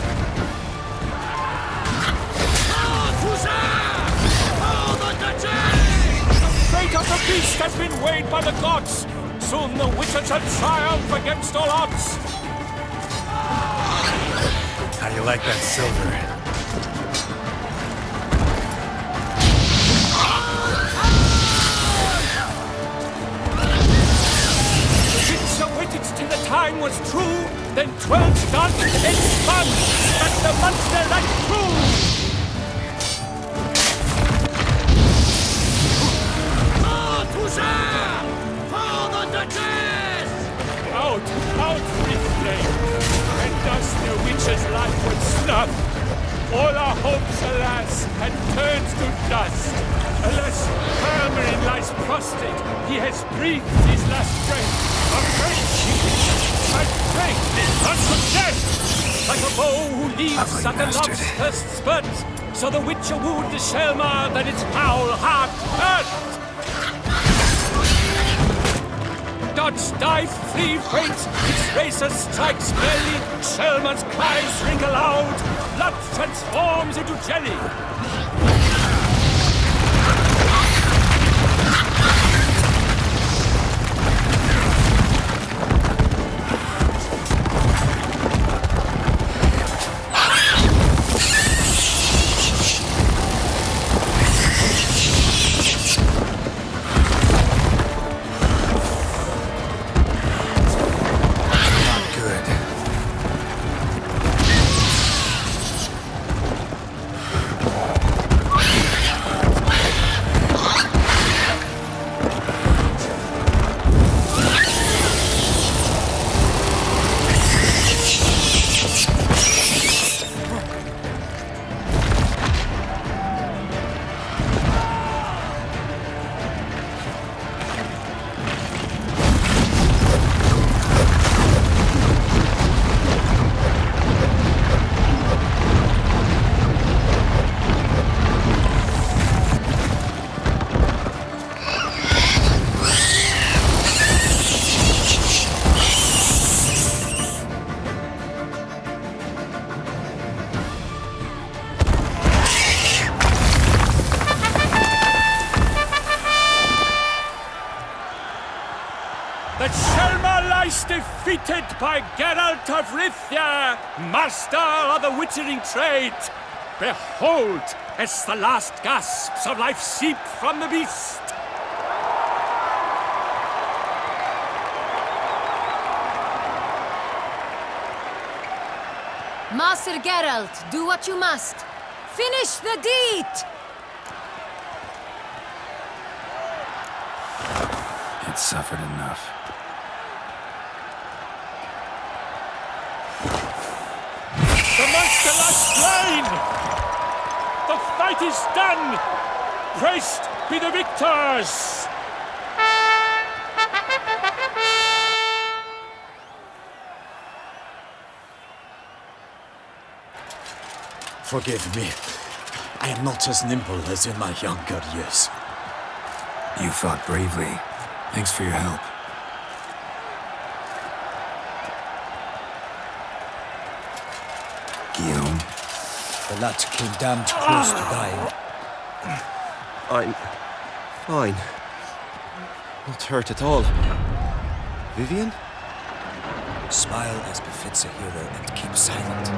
S6: The fate of the beast has been weighed by the gods. Soon the Witcher shall triumph against all odds.
S4: How do you like that silver?
S6: rhyme was true, then 12 stars expand. That's the monster like true. Out with flame, and thus the witch's life was snuffed. All our hopes, alas, had turned to dust. Alas, Hermerin lies prostrate. He has breathed his last breath. A faith unto death. Like a bow who leaves at the love's first spurt, so the witcher wooed the Shelmar, then its foul heart hurt. Dodge, dive, flee, faint, its racer strikes belly, Shelmar's cries ring aloud, blood transforms into jelly. Defeated by Geralt of Rithia, master of the witchering trade. Behold, as the last gasps of life seep from the beast.
S15: Master Geralt, do what you must. Finish the deed!
S4: It suffered enough.
S6: The monster lies slain! The fight is done! Praised be the victors!
S11: Forgive me. I am not as nimble as in my younger years.
S4: You fought bravely. Thanks for your help. Guillaume.
S3: The lad came damned close to dying.
S9: I'm fine. Not hurt at all. Vivian?
S3: Smile as befits a hero and keep silent.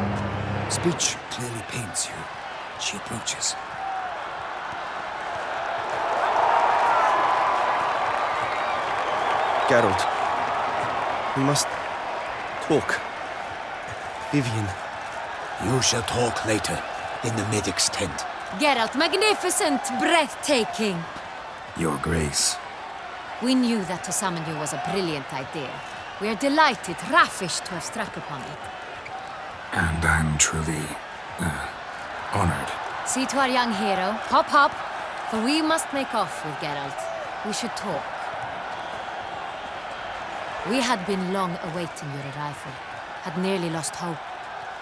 S3: Speech clearly pains you. She approaches.
S9: Geralt, we must talk. Vivian.
S3: You shall talk later, in the medic's tent.
S15: Geralt, magnificent, breathtaking.
S4: Your Grace.
S15: We knew that to summon you was a brilliant idea. We are delighted, ravished to have struck upon it.
S4: And I'm truly, honored.
S15: See to our young hero. Hop, hop. For we must make off with Geralt. We should talk. We had been long awaiting your arrival. Had nearly lost hope.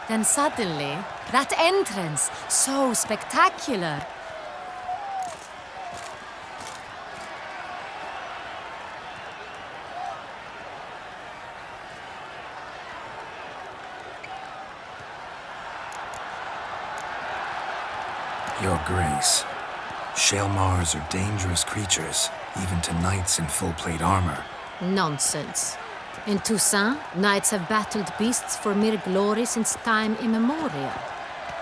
S15: Then suddenly, that entrance, so spectacular.
S4: Your Grace. Shelmars are dangerous creatures, even to knights in full-plate armor.
S15: Nonsense. In Toussaint, knights have battled beasts for mere glory since time immemorial.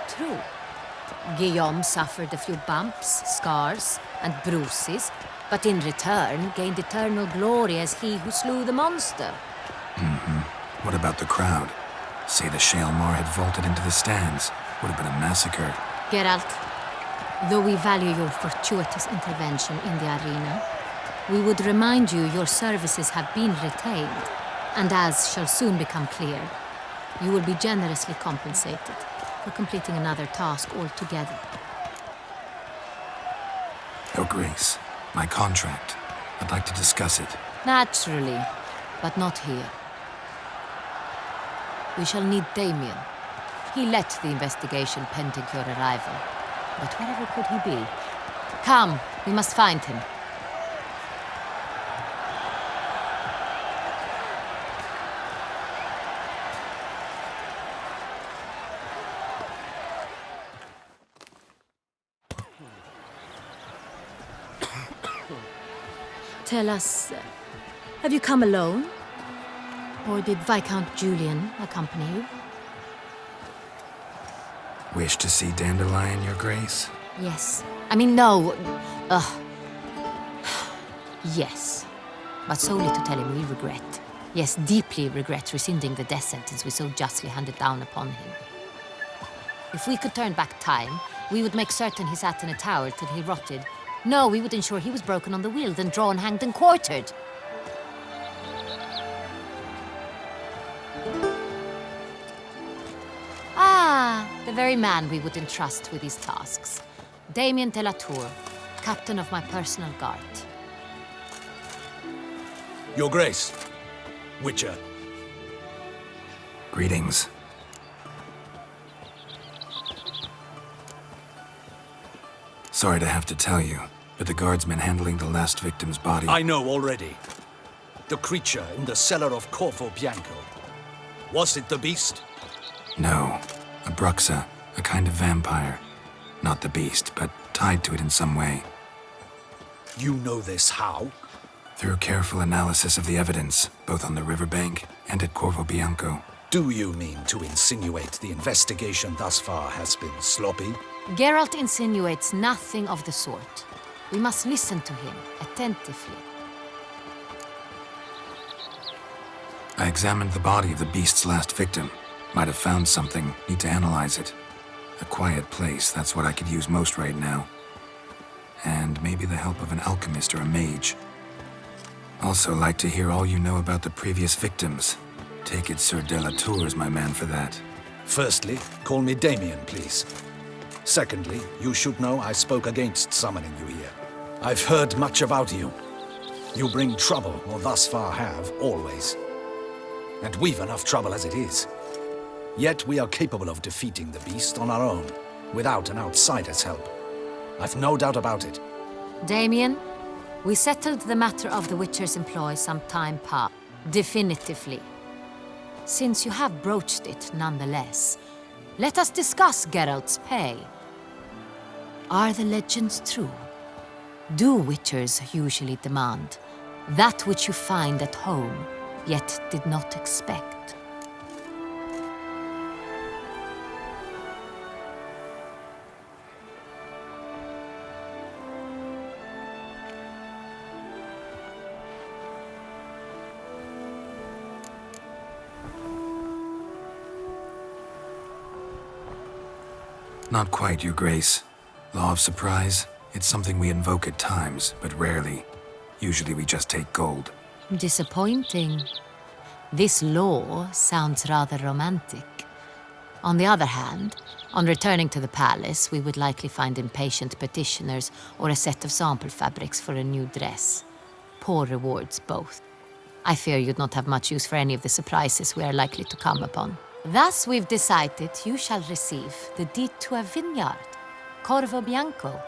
S15: True. Guillaume suffered a few bumps, scars, and bruises, but in return gained eternal glory as he who slew the monster.
S4: What about the crowd? Say the Shaelmar had vaulted into the stands. Would have been a massacre.
S15: Geralt, though we value your fortuitous intervention in the arena, we would remind you your services have been retained, and as shall soon become clear, you will be generously compensated for completing another task altogether.
S4: Your Grace, my contract. I'd like to discuss it.
S15: Naturally, but not here. We shall need Damien. He led the investigation pending your arrival. But wherever could he be? Come, we must find him. Tell us, have you come alone? Or did Viscount Julian accompany you?
S4: Wish to see Dandelion, Your Grace?
S15: Yes. I mean, no. Yes. But solely to tell him we regret. Yes, deeply regret rescinding the death sentence we so justly handed down upon him. If we could turn back time, we would make certain he sat in a tower till he rotted. No, we would ensure he was broken on the wheel, then drawn, hanged, and quartered. Ah, the very man we would entrust with these tasks. Damien de la Tour, captain of my personal guard.
S12: Your Grace, Witcher.
S4: Greetings. Sorry to have to tell you, but the guardsmen handling the last victim's body...
S12: I know already. The creature in the cellar of Corvo Bianco. Was it the beast?
S4: No. A Bruxa, a kind of vampire. Not the beast, but tied to it in some way.
S12: You know this how?
S4: Through careful analysis of the evidence, both on the riverbank and at Corvo Bianco.
S12: Do you mean to insinuate the investigation thus far has been sloppy?
S15: Geralt insinuates nothing of the sort. We must listen to him attentively.
S4: I examined the body of the beast's last victim. Might have found something. Need to analyze it. A quiet place, that's what I could use most right now. And maybe the help of an alchemist or a mage. Also like to hear all you know about the previous victims. Take it Sir de la Tour is my man for that.
S12: Firstly, call me Damien, please. Secondly, you should know I spoke against summoning you here. I've heard much about you. You bring trouble, or thus far have, always. And we've enough trouble as it is. Yet we are capable of defeating the beast on our own, without an outsider's help. I've no doubt about it.
S15: Damien, we settled the matter of the Witcher's employ some time past, definitively. Since you have broached it nonetheless, let us discuss Geralt's pay. Are the legends true? Do Witchers usually demand that which you find at home, yet did not expect?
S4: Not quite, Your Grace. Law of surprise, it's something we invoke at times, but rarely. Usually we just take gold.
S15: Disappointing. This law sounds rather romantic. On the other hand, on returning to the palace, we would likely find impatient petitioners or a set of sample fabrics for a new dress. Poor rewards, both. I fear you'd not have much use for any of the surprises we are likely to come upon. Thus, we've decided you shall receive the deed to a vineyard, Corvo Bianco,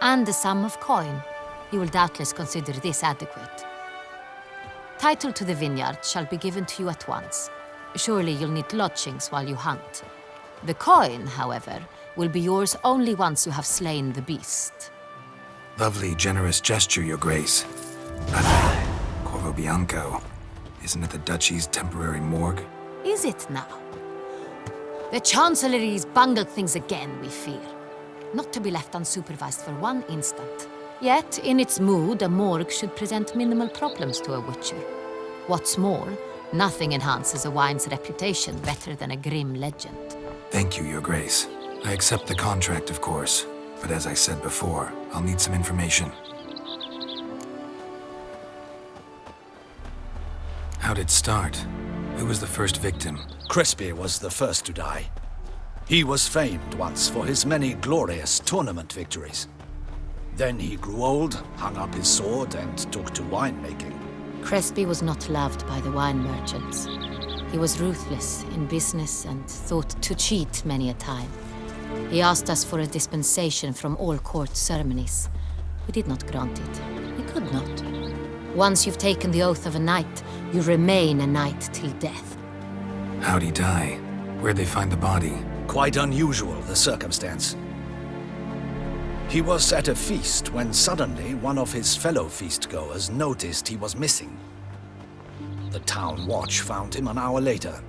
S15: and a sum of coin. You will doubtless consider this adequate. Title to the vineyard shall be given to you at once. Surely you'll need lodgings while you hunt. The coin, however, will be yours only once you have slain the beast.
S4: Lovely, generous gesture, Your Grace. But Corvo Bianco, isn't it the Duchy's temporary morgue?
S15: Is it now? The Chancellery's bungled things again, we fear. Not to be left unsupervised for one instant. Yet, in its mood, a morgue should present minimal problems to a Witcher. What's more, Nothing enhances a wine's reputation better than a grim legend.
S4: Thank you, Your Grace. I accept the contract, of course. But as I said before, I'll need some information. How'd it start? Who was the first victim?
S12: Crespi was the first to die. He was famed once for his many glorious tournament victories. Then he grew old, hung up his sword, and took to winemaking.
S15: Crespi was not loved by the wine merchants. He was ruthless in business and thought to cheat many a time. He asked us for a dispensation from all court ceremonies. We did not grant it. We could not. Once you've taken the oath of a knight, you remain a knight till death.
S4: How'd he die? Where'd they find the body?
S12: Quite unusual, the circumstance. He was at a feast when suddenly one of his fellow feastgoers noticed he was missing. The town watch found him an hour later.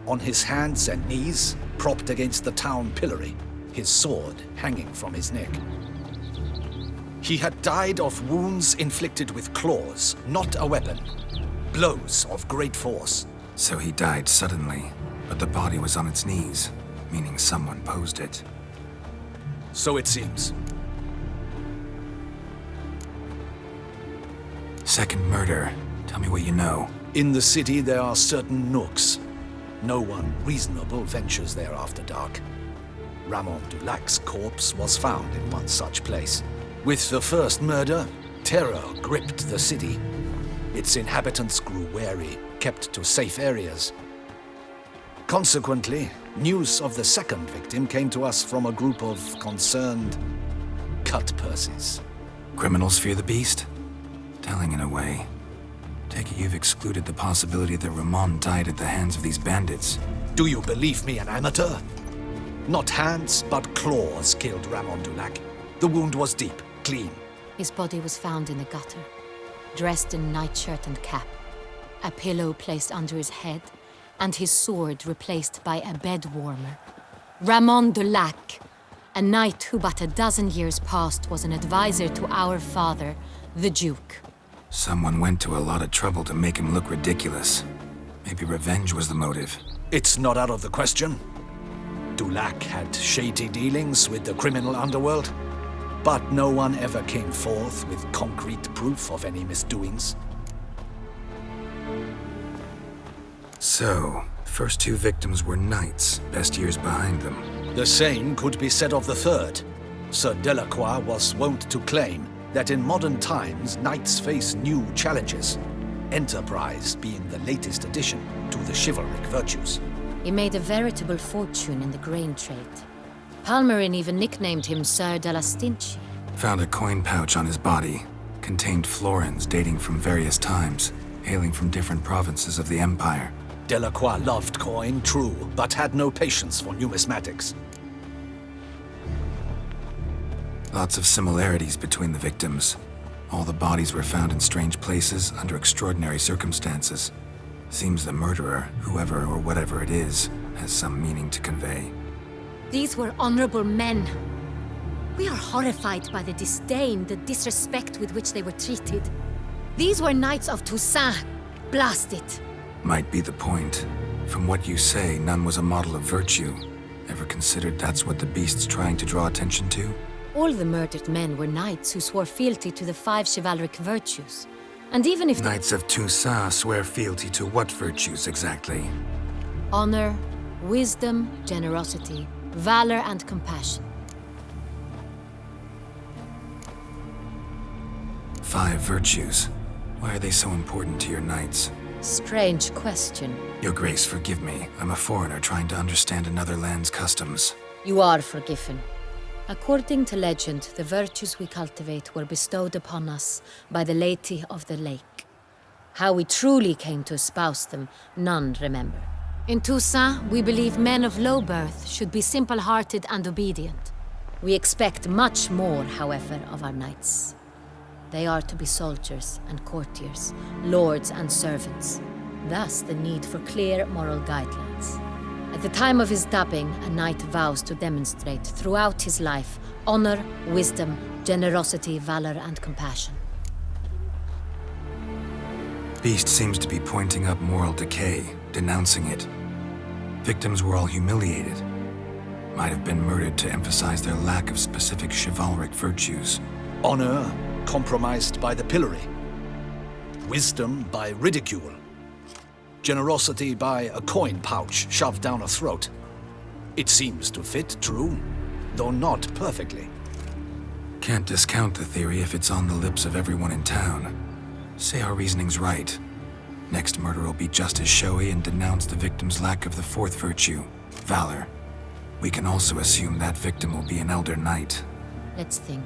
S12: On his hands and knees, propped against the town pillory, his sword hanging from his neck. He had died of wounds inflicted with claws, not a weapon. Blows of great force.
S4: So he died suddenly, but the body was on its knees, meaning someone posed it.
S12: So it seems.
S4: Second murder. Tell me what you know.
S12: In the city there are certain nooks. No one reasonable ventures there after dark. Ramon Dulac's corpse was found in one such place. With the first murder, terror gripped the city. Its inhabitants grew wary, kept to safe areas. Consequently, news of the second victim came to us from a group of concerned cut-purses.
S4: Criminals fear the beast? Telling in a way. Take it you've excluded the possibility that Ramon died at the hands of these bandits.
S12: Do you believe me an amateur? Not hands, but claws killed Ramon Dulac. The wound was deep, clean.
S15: His body was found in the gutter, dressed in nightshirt and cap, a pillow placed under his head, and his sword replaced by a bed warmer. Ramon Dulac, a knight who but a dozen years past was an advisor to our father, the Duke.
S4: Someone went to a lot of trouble to make him look ridiculous. Maybe revenge was the motive.
S12: It's not out of the question. Dulac had shady dealings with the criminal underworld, but no one ever came forth with concrete proof of any misdoings.
S4: So, first two victims were knights, best years behind them.
S12: The same could be said of the third. Sir Delacroix was wont to claim that in modern times, knights face new challenges, enterprise being the latest addition to the chivalric virtues.
S15: He made a veritable fortune in the grain trade. Palmerin even nicknamed him Sir de la Stinchi.
S4: Found a coin pouch on his body. Contained florins dating from various times, hailing from different provinces of the Empire.
S12: Delacroix loved coin, true, but had no patience for numismatics.
S4: Lots of similarities between the victims. All the bodies were found in strange places under extraordinary circumstances. Seems the murderer, whoever or whatever it is, has some meaning to convey.
S15: These were honorable men. We are horrified by the disdain, the disrespect with which they were treated. These were knights of Toussaint. Blast it.
S4: Might be the point. From what you say, none was a model of virtue. Ever considered that's what the beast's trying to draw attention to?
S15: All the murdered men were knights who swore fealty to the 5 chivalric virtues. And even if
S4: Knights of Toussaint swear fealty to what virtues exactly?
S15: honor, wisdom, generosity, valor, and compassion.
S4: 5 virtues. Why are they so important to your knights?
S15: Strange question.
S4: Your Grace, forgive me. I'm a foreigner trying to understand another land's customs.
S15: You are forgiven. According to legend, the virtues we cultivate were bestowed upon us by the Lady of the Lake. How we truly came to espouse them, none remember. In Toussaint, we believe men of low birth should be simple-hearted and obedient. We expect much more, however, of our knights. They are to be soldiers and courtiers, lords and servants. Thus, the need for clear moral guidelines. At the time of his dubbing, a knight vows to demonstrate throughout his life honor, wisdom, generosity, valor, and compassion.
S4: beast seems to be pointing up moral decay, denouncing it. Victims were all humiliated. Might have been murdered to emphasize their lack of specific chivalric virtues.
S12: Honor compromised by the pillory. Wisdom by ridicule. Generosity by a coin pouch shoved down a throat. It seems to fit true, though not perfectly.
S4: Can't discount the theory if it's on the lips of everyone in town. Say our reasoning's right. Next murder will be just as showy and denounce the victim's lack of the fourth virtue, valor. We can also assume that victim will be an elder knight.
S15: Let's think.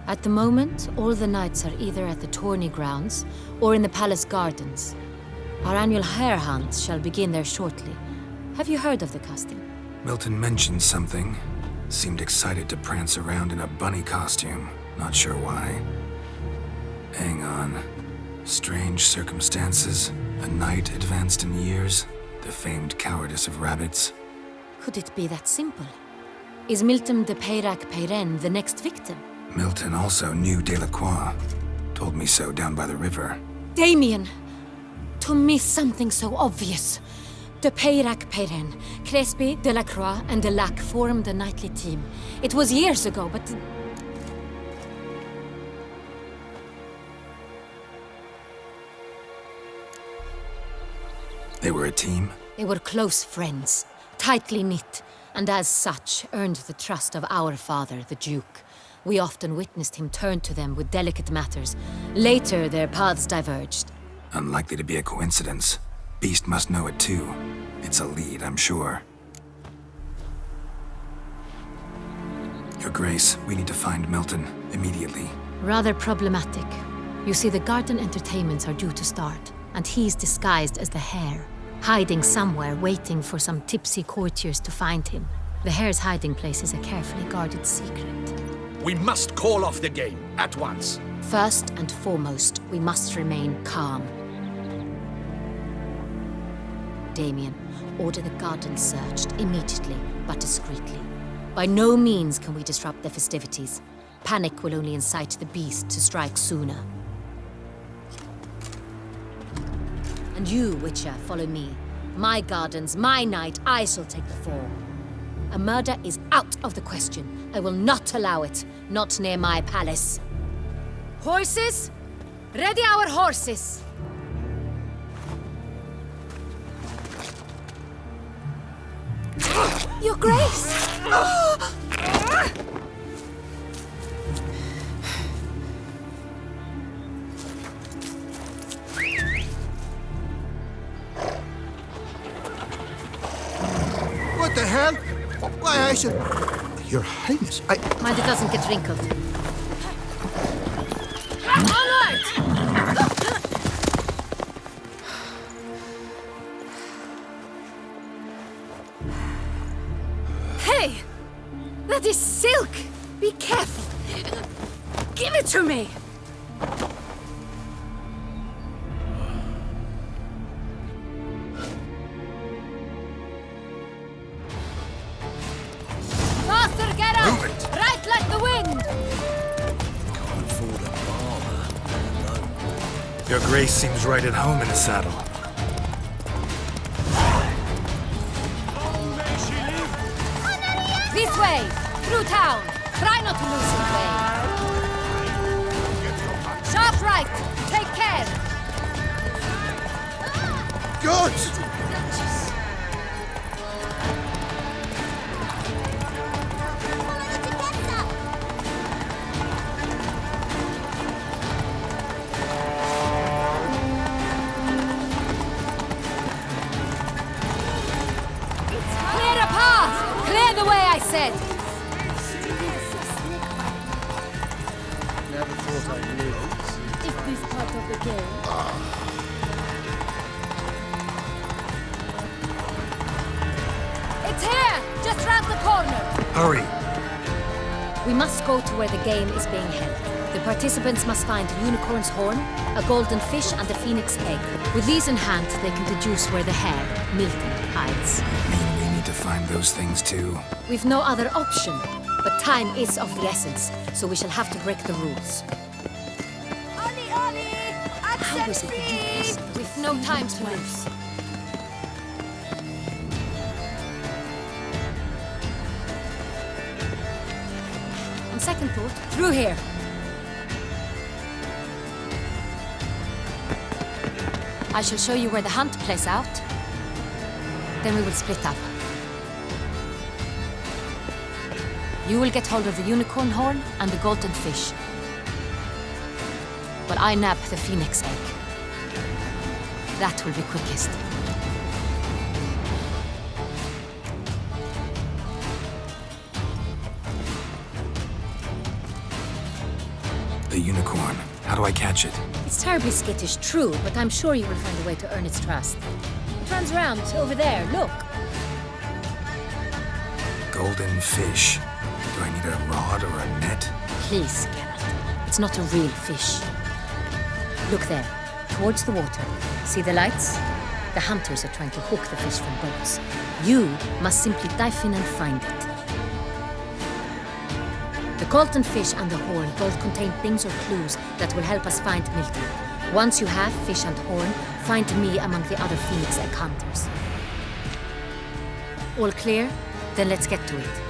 S15: At the moment, all the knights are either at the tourney grounds or in the palace gardens. Our annual hare hunt shall begin there shortly. Have you heard of the custom?
S4: Milton mentioned something. Seemed excited to prance around in a bunny costume. Not sure why. Hang on. Strange circumstances. A knight advanced in years. The famed cowardice of rabbits.
S15: Could it be that simple? Is Milton de Peyrac-Peyren the next victim?
S4: Milton also knew Delacroix. Told me so down by the river.
S15: Damien! To miss something so obvious. De Peyrac-Peyren, Crespi, Delacroix, and Delac formed a knightly team. It was years ago, but...
S4: They were a team?
S15: They were close friends, tightly knit, and as such earned the trust of our father, the Duke. We often witnessed him turn to them with delicate matters. Later, their paths diverged.
S4: Unlikely to be a coincidence. Beast must know it too. It's a lead, I'm sure. Your Grace, we need to find Milton, immediately.
S15: Rather problematic. You see, the garden entertainments are due to start, and he's disguised as the hare, hiding somewhere, waiting for some tipsy courtiers to find him. The hare's hiding place is a carefully guarded secret.
S12: We must call off the game, at once.
S15: First and foremost, we must remain calm. Damien, order the garden searched immediately, but discreetly. By no means can we disrupt the festivities. Panic will only incite the beast to strike sooner. And you, Witcher, follow me. My gardens, my night, I shall take the fall. A murder is out of the question. I will not allow it. Not near my palace. Horses? Ready our horses! Your Grace!
S7: What the hell? Why, I should... Your Highness,
S15: Mind it doesn't get wrinkled. Onward! Hey! That is silk! Be careful! Give it to me! Faster, get up! Right like the wind!
S12: Can't afford a barber.
S4: Your Grace seems right at home in the saddle.
S15: This way! Through town! Try not to lose your way! Sharp right! Take care!
S7: Good!
S15: Clear a path! Clear the way, I said!
S16: Never thought I'd lose. Is this part of the game?
S15: It's here! Just round the corner!
S4: Hurry!
S15: We must go to where the game is being held. The participants must find a unicorn's horn, a golden fish, and a phoenix egg. With these in hand, they can deduce where the hare, Milton, hides.
S4: Mean we need to find those things too?
S15: We've no other option, but time is of the essence, so we shall have to break the rules. How was it that you placed? With no time to lose. On second thought, through here. I shall show you where the hunt plays out. Then we will split up. You will get hold of the unicorn horn and the golden fish, while I nab the phoenix egg. That will be quickest.
S4: The unicorn. How do I catch it?
S15: It's terribly skittish, true, but I'm sure you will find a way to earn its trust. It runs around over there, look.
S4: Golden fish. Do I need a rod or a net?
S15: Please, Geralt. It's not a real fish. Look there, towards the water. See the lights? The hunters are trying to hook the fish from boats. You must simply dive in and find it. The golden fish and the horn both contain things or clues that will help us find Milton. Once you have fish and horn, find me among the other phoenix egg hunters. All clear? Then let's get to it.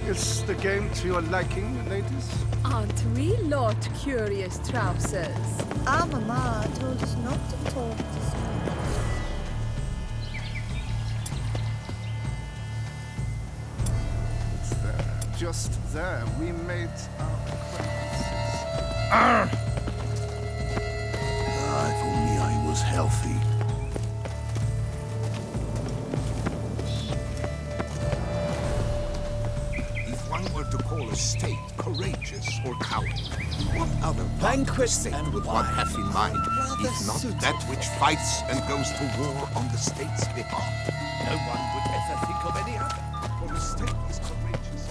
S17: Is the game to your liking, ladies?
S16: Aren't we, Lord Curious Trousers?
S18: Our mama told us not to talk to strangers.
S17: It's there, just there, we made our acquaintances.
S8: If only I was healthy.
S10: If one were to call a state courageous or cowardly, what other
S11: banquet
S10: state
S11: and
S10: would one have in mind, if not that which fights and goes to war on the state's behalf? No one would ever think of any other, for a state is courageous.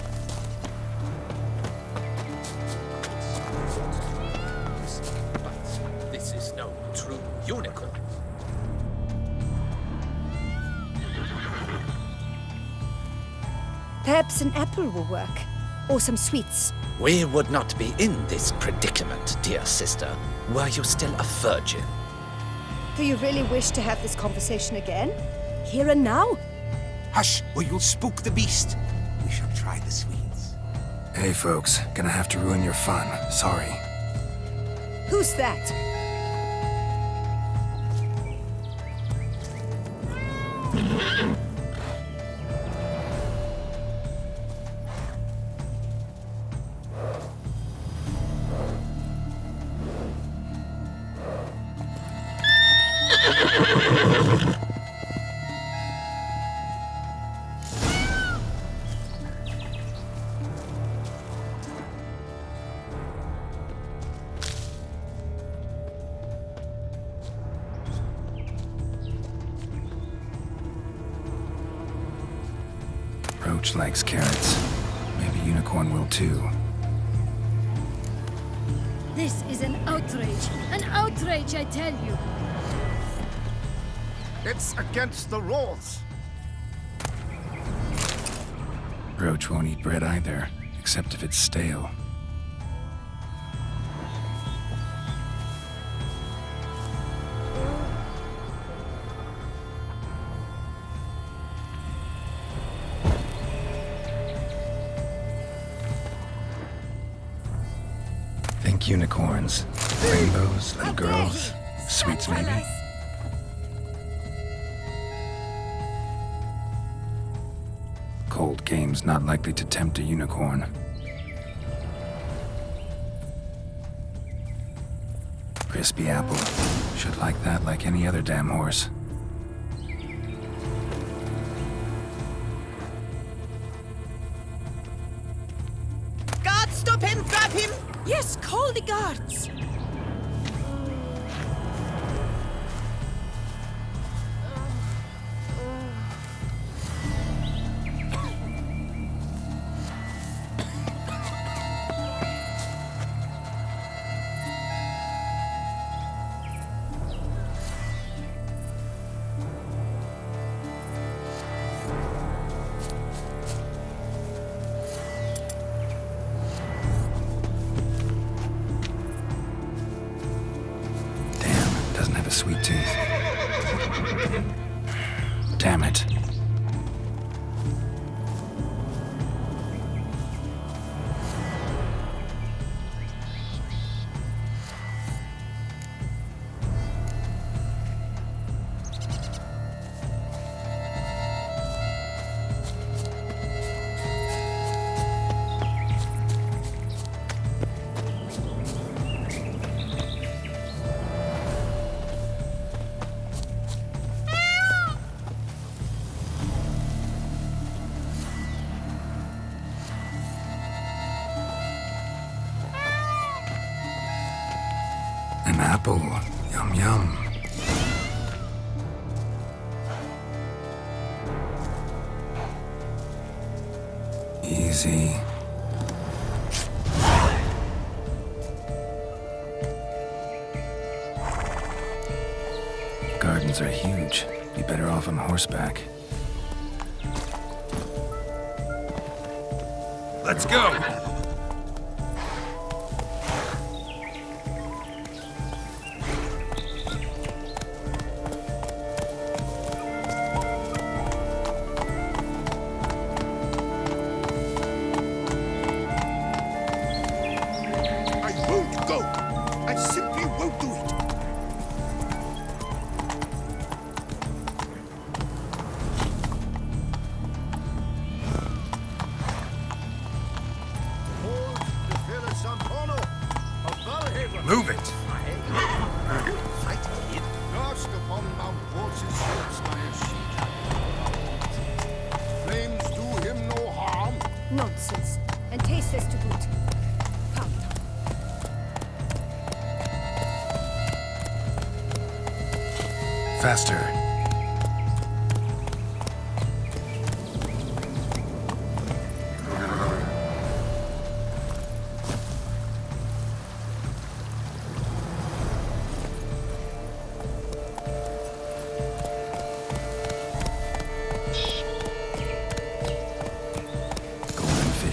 S12: But this is no true unicorn.
S18: Perhaps an apple will work. Or some sweets.
S12: We would not be in this predicament, dear sister, were you still a virgin.
S18: Do you really wish to have this conversation again? Here and now?
S10: Hush, or you'll spook the beast. We shall try the sweets.
S4: Hey, folks. Gonna have to ruin your fun. Sorry.
S18: Who's that?
S4: Roach likes carrots. Maybe Unicorn will too.
S16: This is an outrage. An outrage, I tell you.
S12: It's against the rules.
S4: Roach won't eat bread either, except if it's stale. Think unicorns, rainbows, little girls, sweets maybe. Cold game's not likely to tempt a unicorn. Crispy apple. Should like that like any other damn horse.
S19: Guards, stop him! Grab him! Yes, call the guards!
S4: Sweet tooth. Damn it. An apple. Yum yum. Easy. Gardens are huge. Be better off on horseback.
S6: Let's go! Move it!
S12: Flames do him no harm.
S18: Nonsense. And taste this to boot. Come.
S4: Faster.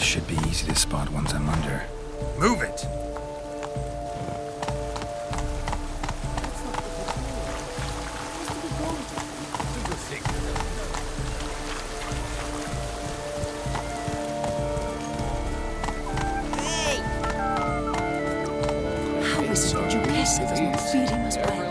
S4: Should be easy to spot once I'm under.
S6: Move it!
S19: How is it that your blessing does not feed him as well?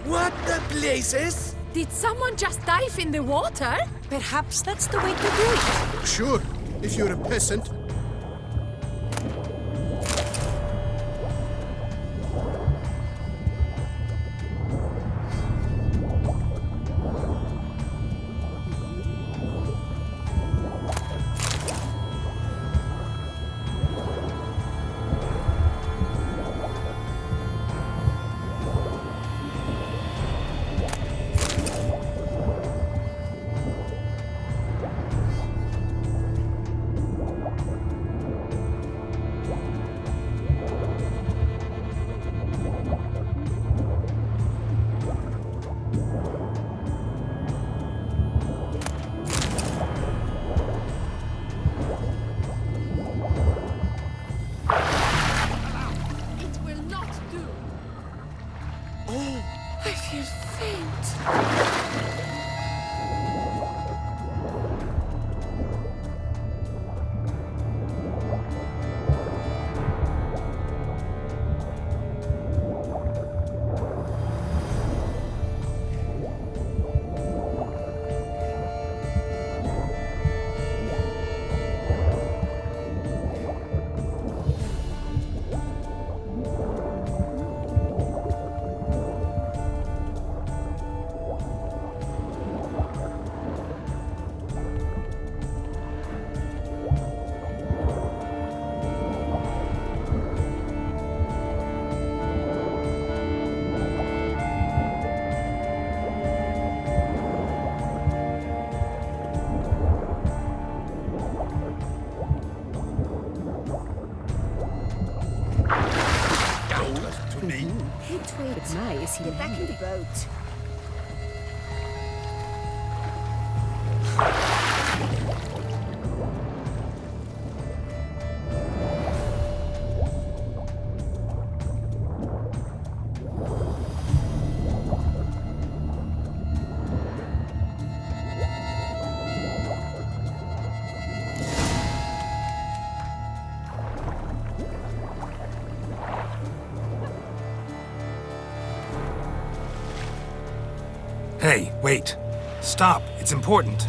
S7: What the blazes?
S19: Did someone just dive in the water? Perhaps that's the way to do it.
S7: Sure, if you're a peasant.
S12: to me.
S18: But my, is he back in the boat?
S4: Hey, wait. Stop. It's important.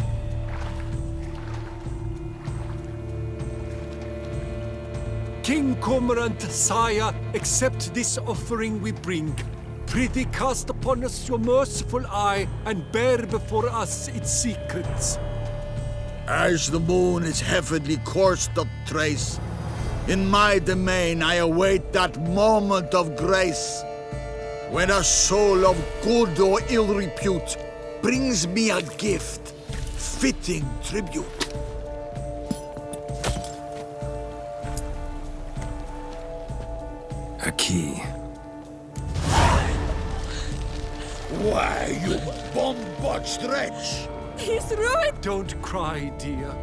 S6: King Cormorant, sire, accept this offering we bring. Prithee cast upon us your merciful eye, and bear before us its secrets.
S20: As the moon its heavenly course doth trace, in my domain I await that moment of grace, when a soul of good or ill repute brings me a gift, fitting tribute.
S4: A key.
S20: Why, you bombarded wretch!
S6: He's ruined! Don't cry, dear.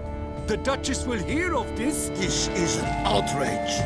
S6: The Duchess will hear of this.
S20: This is an outrage.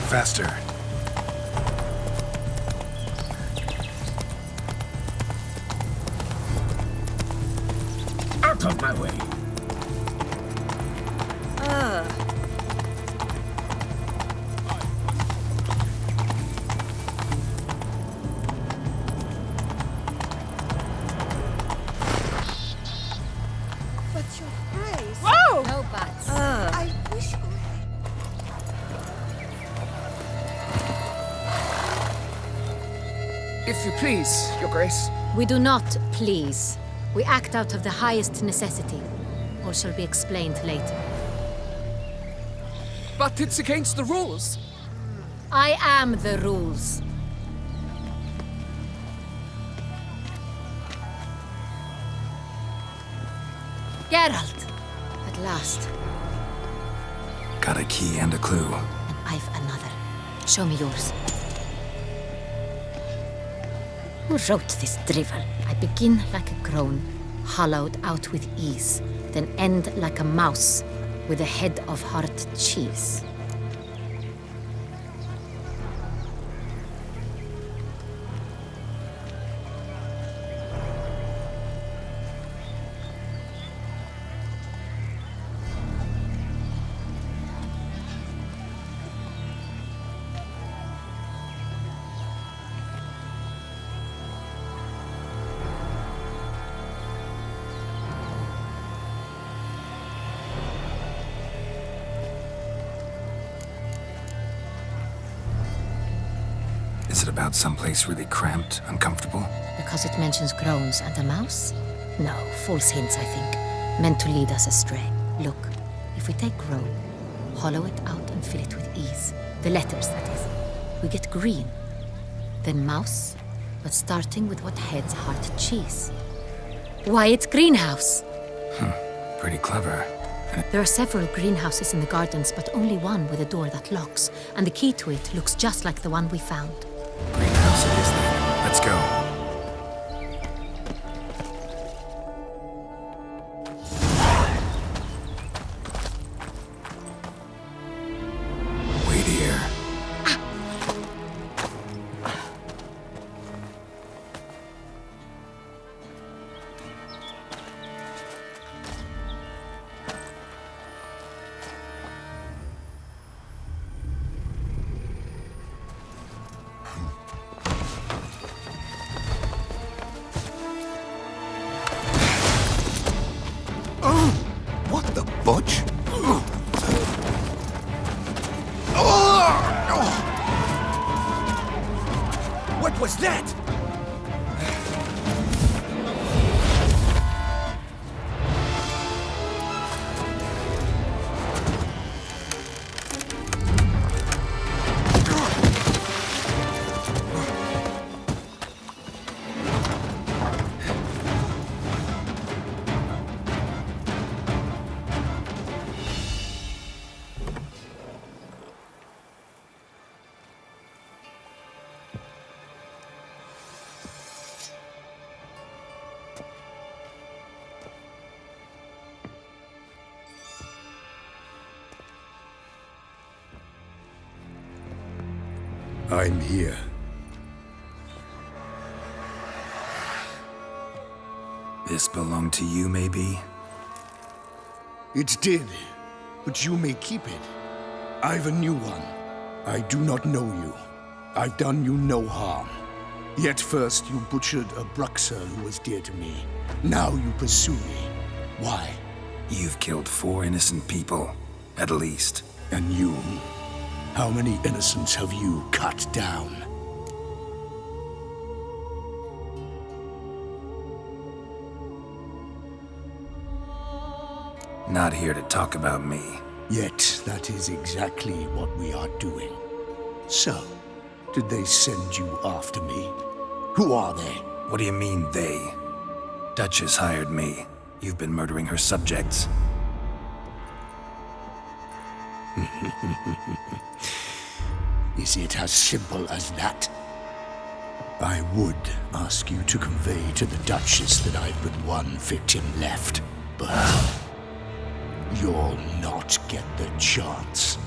S4: Faster.
S8: Out of my way.
S18: But your grace.
S15: Whoa! No buts.
S18: I wish.
S2: If you please, Your Grace.
S15: We do not please. We act out of the highest necessity. All shall be explained later.
S2: But it's against the rules.
S15: I am the rules. Geralt! At last.
S4: Got a key and a clue.
S15: And I've another. Show me yours. Who wrote this drivel? I begin like a groan, hollowed out with ease, then end like a mouse with a head of hard cheese.
S4: Is it about someplace really cramped, uncomfortable?
S15: Because it mentions groans and a mouse? No, false hints, I think. Meant to lead us astray. Look, if we take groan, hollow it out and fill it with ease. The letters, that is. We get green. Then mouse, but starting with what heads hard cheese. Why, it's greenhouse!
S4: Pretty clever.
S15: There are several greenhouses in the gardens, but only one with a door that locks, and the key to it looks just like the one we found.
S4: Greenhouse it is then. Let's go. Wait here.
S12: What was that?
S8: I'm here.
S4: This belonged to you, maybe?
S8: It did, but you may keep it. I've a new one. I do not know you. I've done you no harm. Yet first you butchered a Bruxer who was dear to me. Now you pursue me. Why?
S4: You've killed 4 innocent people, at least.
S8: And you? How many innocents have you cut down?
S4: Not here to talk about me.
S8: Yet that is exactly what we are doing. So, did they send you after me? Who are they?
S4: What do you mean, they? Duchess hired me. You've been murdering her subjects.
S8: Is it as simple as that? I would ask you to convey to the Duchess that I've but one victim left, but you'll not get the chance.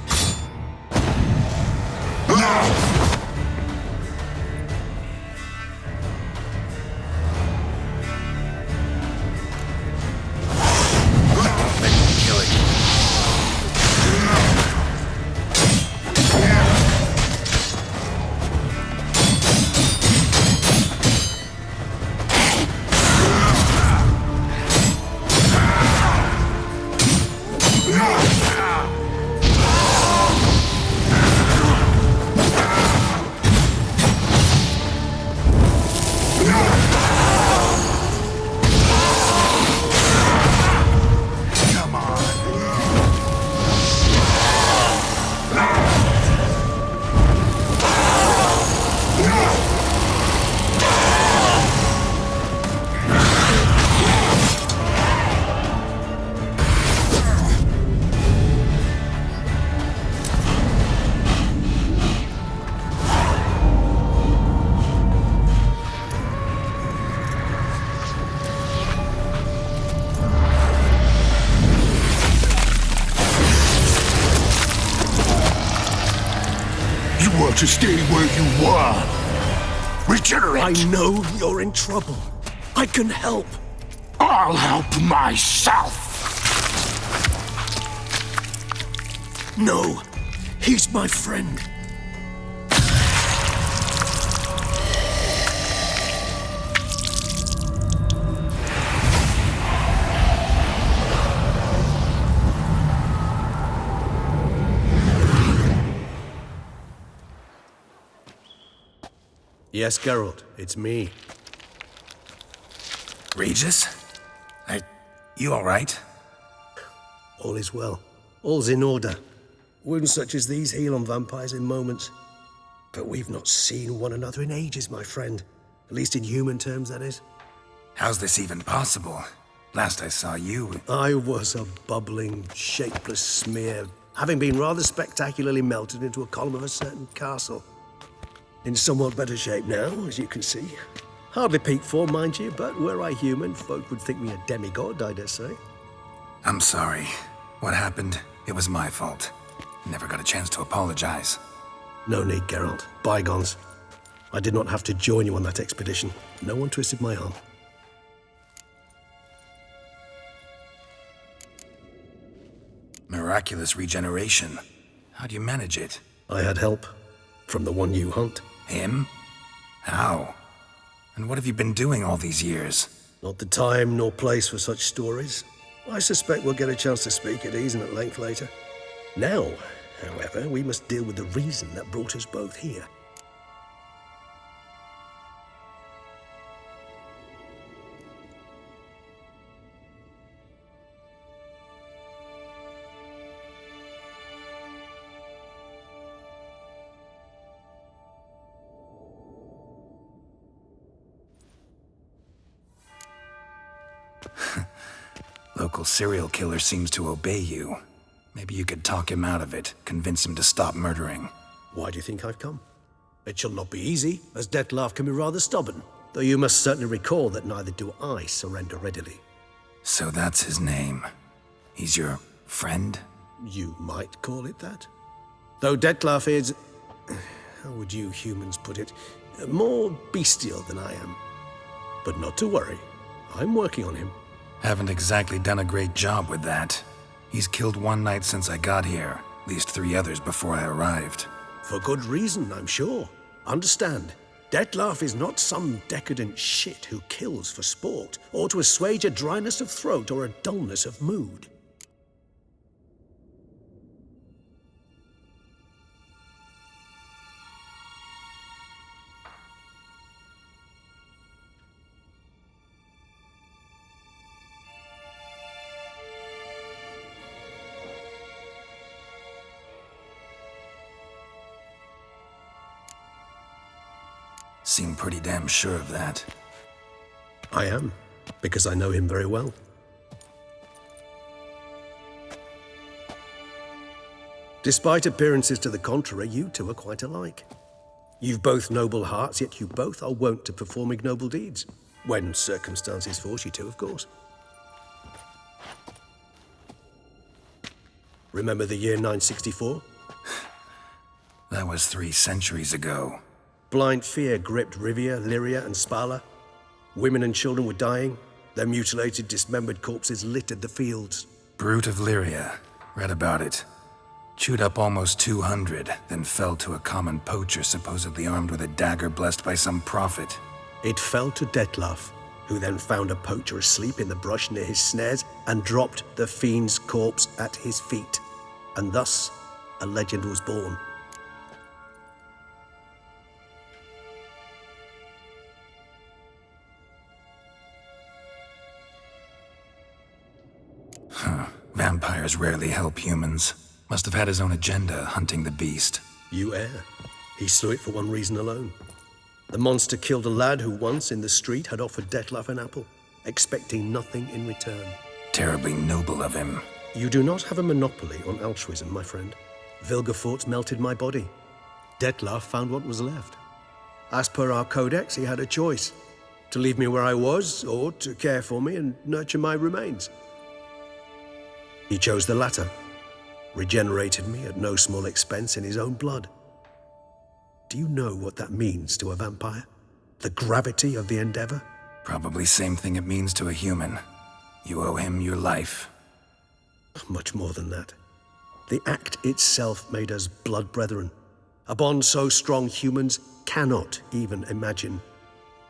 S8: To stay where you were. Regenerate.
S12: I know you're in trouble. I can help.
S8: I'll help myself.
S12: No, he's my friend. Yes, Geralt, it's me.
S4: Regis? You all right?
S12: All is well. All's in order. Wounds such as these heal on vampires in moments. But we've not seen one another in ages, my friend. At least in human terms, that is.
S4: How's this even possible? Last I saw you...
S12: I was a bubbling, shapeless smear, having been rather spectacularly melted into a column of a certain castle. In somewhat better shape now, as you can see. Hardly peak form, mind you, but were I human, folk would think me a demigod, I dare say.
S4: I'm sorry. What happened, it was my fault. Never got a chance to apologize.
S12: No need, Geralt. Bygones. I did not have to join you on that expedition. No one twisted my arm.
S4: Miraculous regeneration. How do you manage it?
S12: I had help. From the one you hunt.
S4: Him? How? And what have you been doing all these years?
S12: Not the time nor place for such stories. I suspect we'll get a chance to speak at ease and at length later. Now, however, we must deal with the reason that brought us both here.
S4: Local serial killer seems to obey you. Maybe you could talk him out of it, convince him to stop murdering.
S21: Why do you think I've come? It shall not be easy, as Dettlaff can be rather stubborn. Though you must certainly recall that neither do I surrender readily.
S4: So that's his name. He's your friend?
S21: You might call it that. Though Dettlaff is... how would you humans put it? More bestial than I am. But not to worry. I'm working on him.
S4: Haven't exactly done a great job with that. He's killed one night since I got here. At least 3 others before I arrived.
S21: For good reason, I'm sure. Understand, Dettlaff is not some decadent shit who kills for sport, or to assuage a dryness of throat or a dullness of mood.
S4: Seem pretty damn sure of that.
S21: I am, because I know him very well. Despite appearances to the contrary, you two are quite alike. You've both noble hearts, yet you both are wont to perform ignoble deeds. When circumstances force you to, of course. Remember the year 964?
S4: That was 3 centuries ago.
S21: Blind fear gripped Rivia, Lyria, and Spala. Women and children were dying. Their mutilated, dismembered corpses littered the fields.
S4: Brute of Lyria. Read about it. Chewed up almost 200, then fell to a common poacher supposedly armed with a dagger blessed by some prophet.
S21: It fell to Dettlaff, who then found a poacher asleep in the brush near his snares and dropped the fiend's corpse at his feet. And thus, a legend was born.
S4: Vampires rarely help humans. Must have had his own agenda, hunting the beast.
S21: You err. He slew it for one reason alone. The monster killed a lad who once, in the street, had offered Dettlaff an apple, expecting nothing in return.
S4: Terribly noble of him.
S21: You do not have a monopoly on altruism, my friend. Vilgefortz melted my body. Dettlaff found what was left. As per our codex, he had a choice. To leave me where I was, or to care for me and nurture my remains. He chose the latter, regenerated me at no small expense in his own blood. Do you know what that means to a vampire? The gravity of the endeavor?
S4: Probably same thing it means to a human. You owe him your life.
S21: Much more than that. The act itself made us blood brethren. A bond so strong humans cannot even imagine.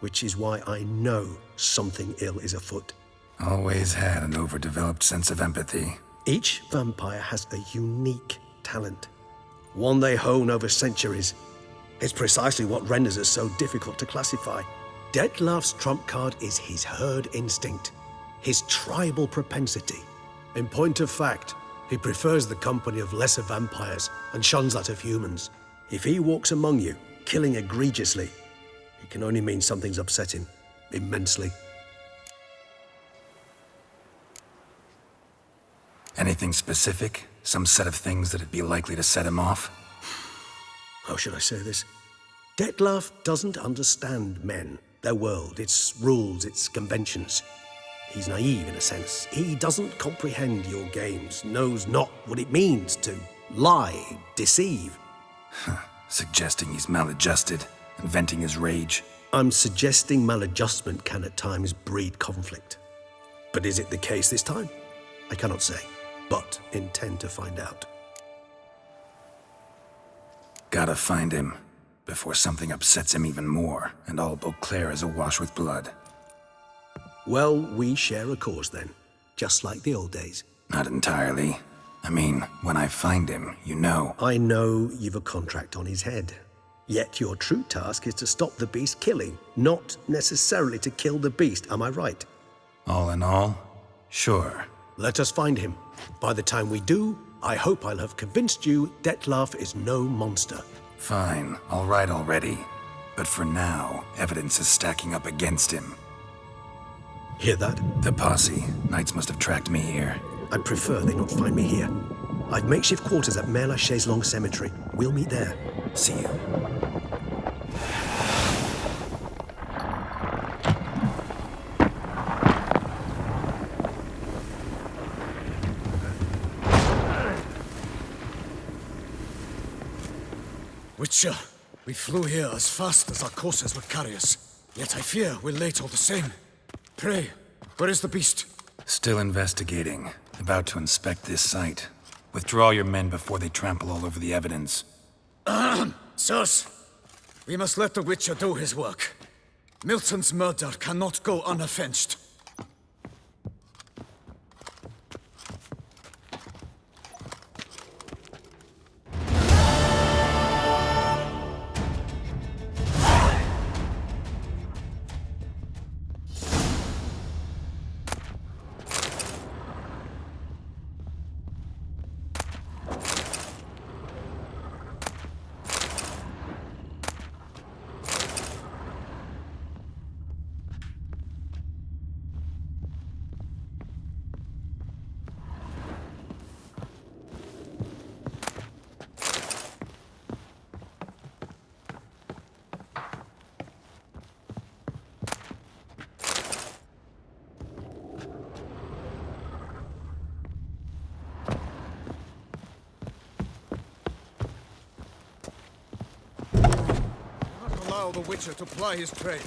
S21: Which is why I know something ill is afoot.
S4: Always had an overdeveloped sense of empathy.
S21: Each vampire has a unique talent, one they hone over centuries. It's precisely what renders us so difficult to classify. Dettlaff's trump card is his herd instinct, his tribal propensity. In point of fact, he prefers the company of lesser vampires and shuns that of humans. If he walks among you, killing egregiously, it can only mean something's upset him immensely.
S4: Anything specific? Some set of things that'd be likely to set him off?
S21: How should I say this? Dettlaff doesn't understand men, their world, its rules, its conventions. He's naive in a sense. He doesn't comprehend your games, knows not what it means to lie, deceive.
S4: Suggesting he's maladjusted, and venting his rage.
S21: I'm suggesting maladjustment can at times breed conflict. But is it the case this time? I cannot say, but intend to find out.
S4: Gotta find him, before something upsets him even more, and all Beauclair is awash with blood.
S21: Well, we share a cause then, just like the old days.
S4: Not entirely. I mean, when I find him, you know.
S21: I know you've a contract on his head. Yet your true task is to stop the beast killing, not necessarily to kill the beast, am I right?
S4: All in all, sure.
S21: Let us find him. By the time we do, I hope I'll have convinced you Dettlaff is no monster.
S4: Fine, all right already. But for now, evidence is stacking up against him.
S21: Hear that?
S4: The posse. Knights must have tracked me here.
S21: I'd prefer they not find me here. I've makeshift quarters at Mère Lachaise Long Cemetery. We'll meet there.
S4: See you.
S3: Witcher, we flew here as fast as our courses would carry us. Yet I fear we're late all the same. Pray, where is the beast?
S4: Still investigating. About to inspect this site. Withdraw your men before they trample all over the evidence.
S3: Sirs, we must let the Witcher do his work. Milton's murder cannot go unavenged. Allow the Witcher to ply his trade.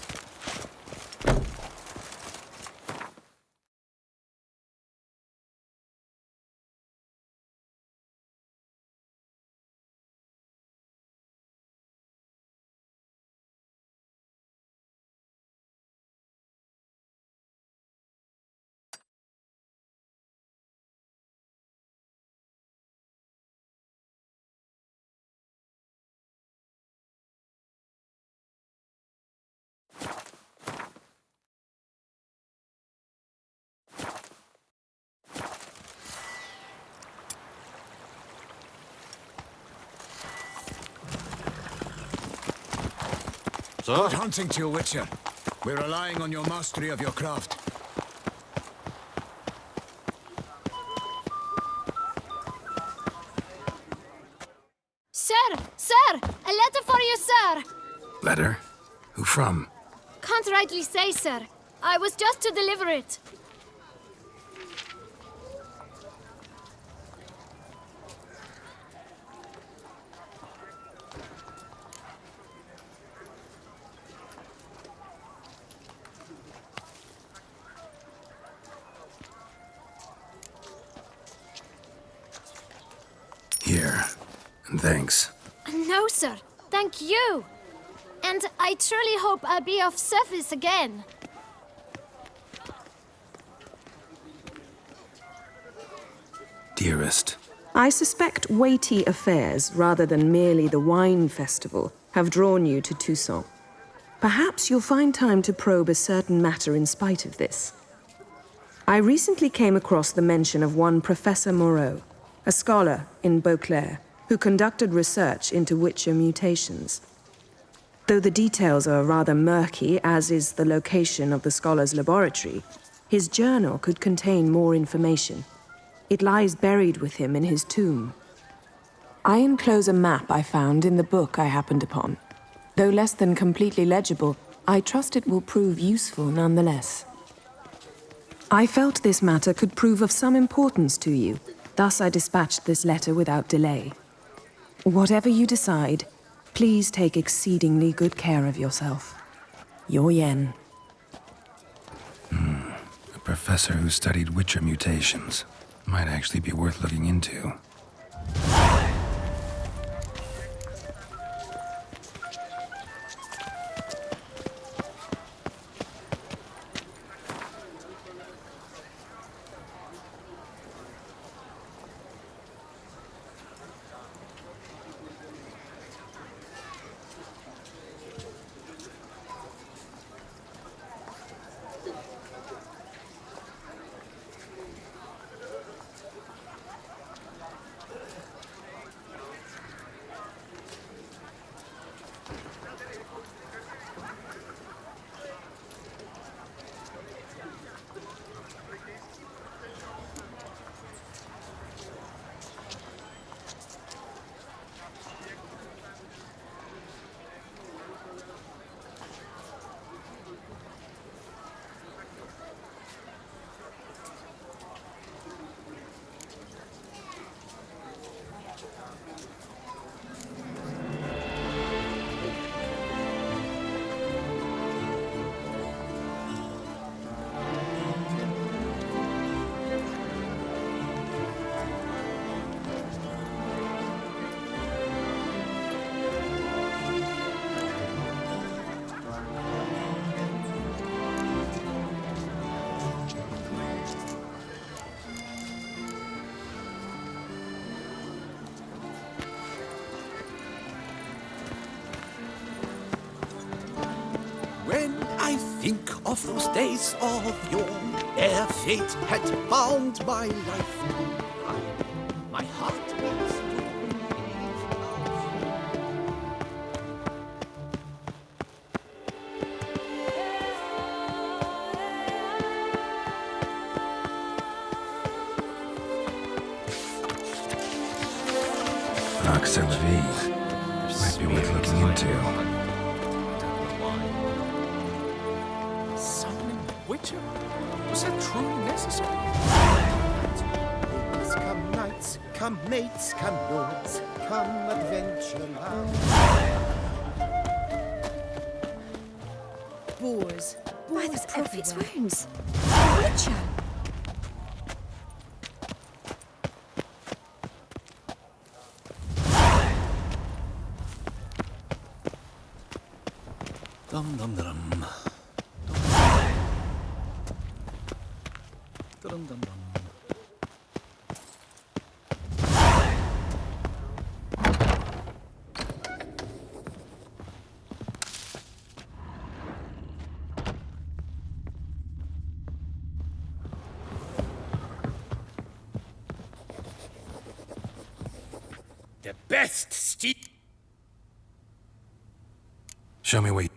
S3: Good hunting to you, Witcher. We're relying on your mastery of your craft.
S14: Sir! Sir! A letter for you, sir!
S4: Letter? Who from?
S14: Can't rightly say, sir. I was just to deliver it.
S4: Here. And thanks.
S14: No, sir. Thank you. And I truly hope I'll be of service again.
S4: Dearest.
S5: I suspect weighty affairs, rather than merely the wine festival, have drawn you to Toussaint. Perhaps you'll find time to probe a certain matter in spite of this. I recently came across the mention of one Professor Moreau, a scholar in Beauclair, who conducted research into Witcher mutations. Though the details are rather murky, as is the location of the scholar's laboratory, his journal could contain more information. It lies buried with him in his tomb. I enclose a map I found in the book I happened upon. Though less than completely legible, I trust it will prove useful nonetheless. I felt this matter could prove of some importance to you, thus I dispatched this letter without delay. Whatever you decide, please take exceedingly good care of yourself. Your Yen.
S4: A professor who studied Witcher mutations. Might actually be worth looking into.
S12: I think of those days of yore, ere fate had bound my life. My heart beats to believe
S4: might be worth looking into.
S2: Summoning the Witcher? Was that truly necessary?
S1: Ladies come knights, come mates, come lords, come adventure
S18: Boars. By the prophet's
S1: everywhere.
S18: wounds. The Witcher.
S11: Dum dum dum. Dum dum dum.
S12: the best steed.
S4: Show me where you...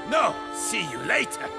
S12: No, see you later.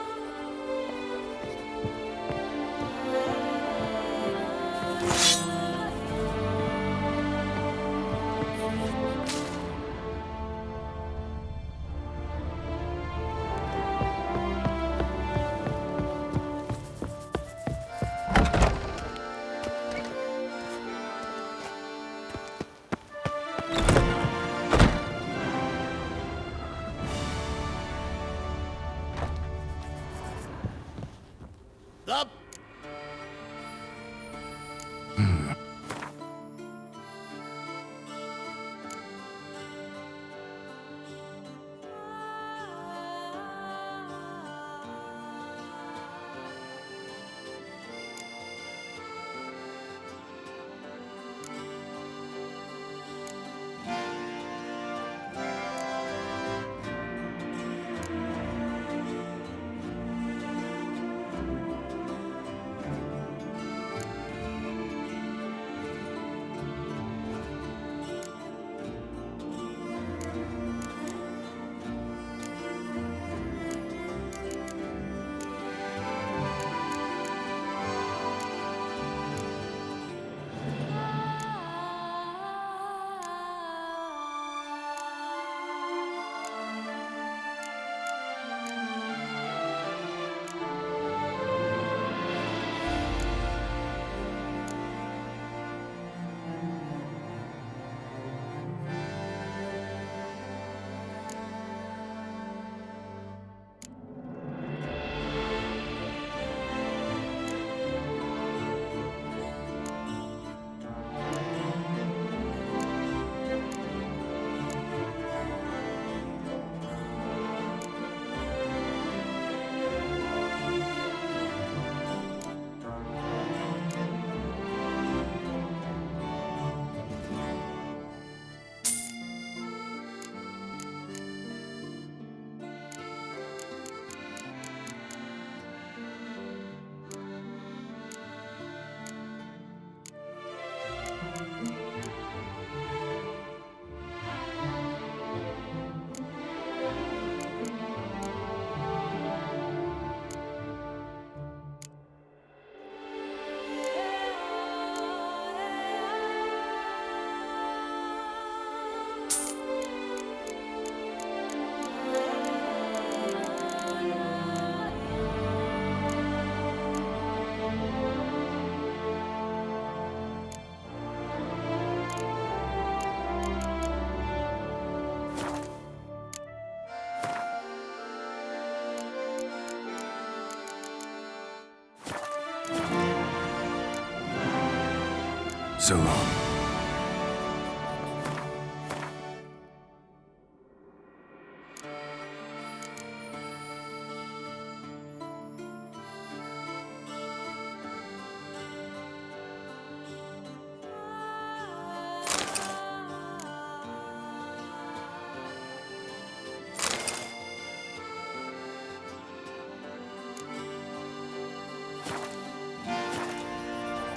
S4: So long.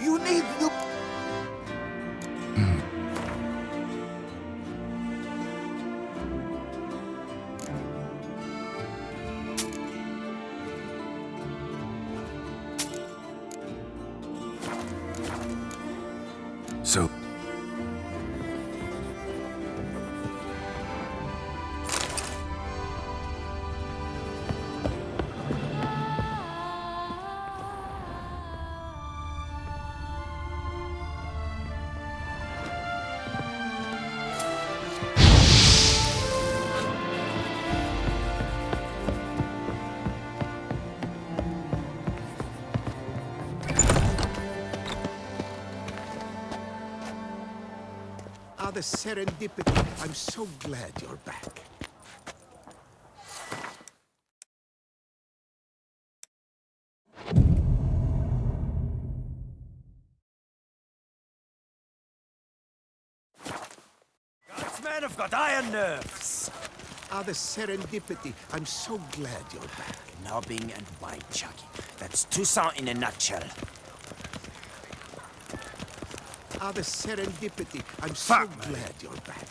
S10: You need the...
S4: So...
S10: The serendipity. I'm so glad you're back.
S13: Men have got iron nerves.
S10: The serendipity. I'm so glad you're back.
S13: Nobbing and wine chugging. That's Toussaint in a nutshell.
S10: The serendipity. I'm so glad you're back.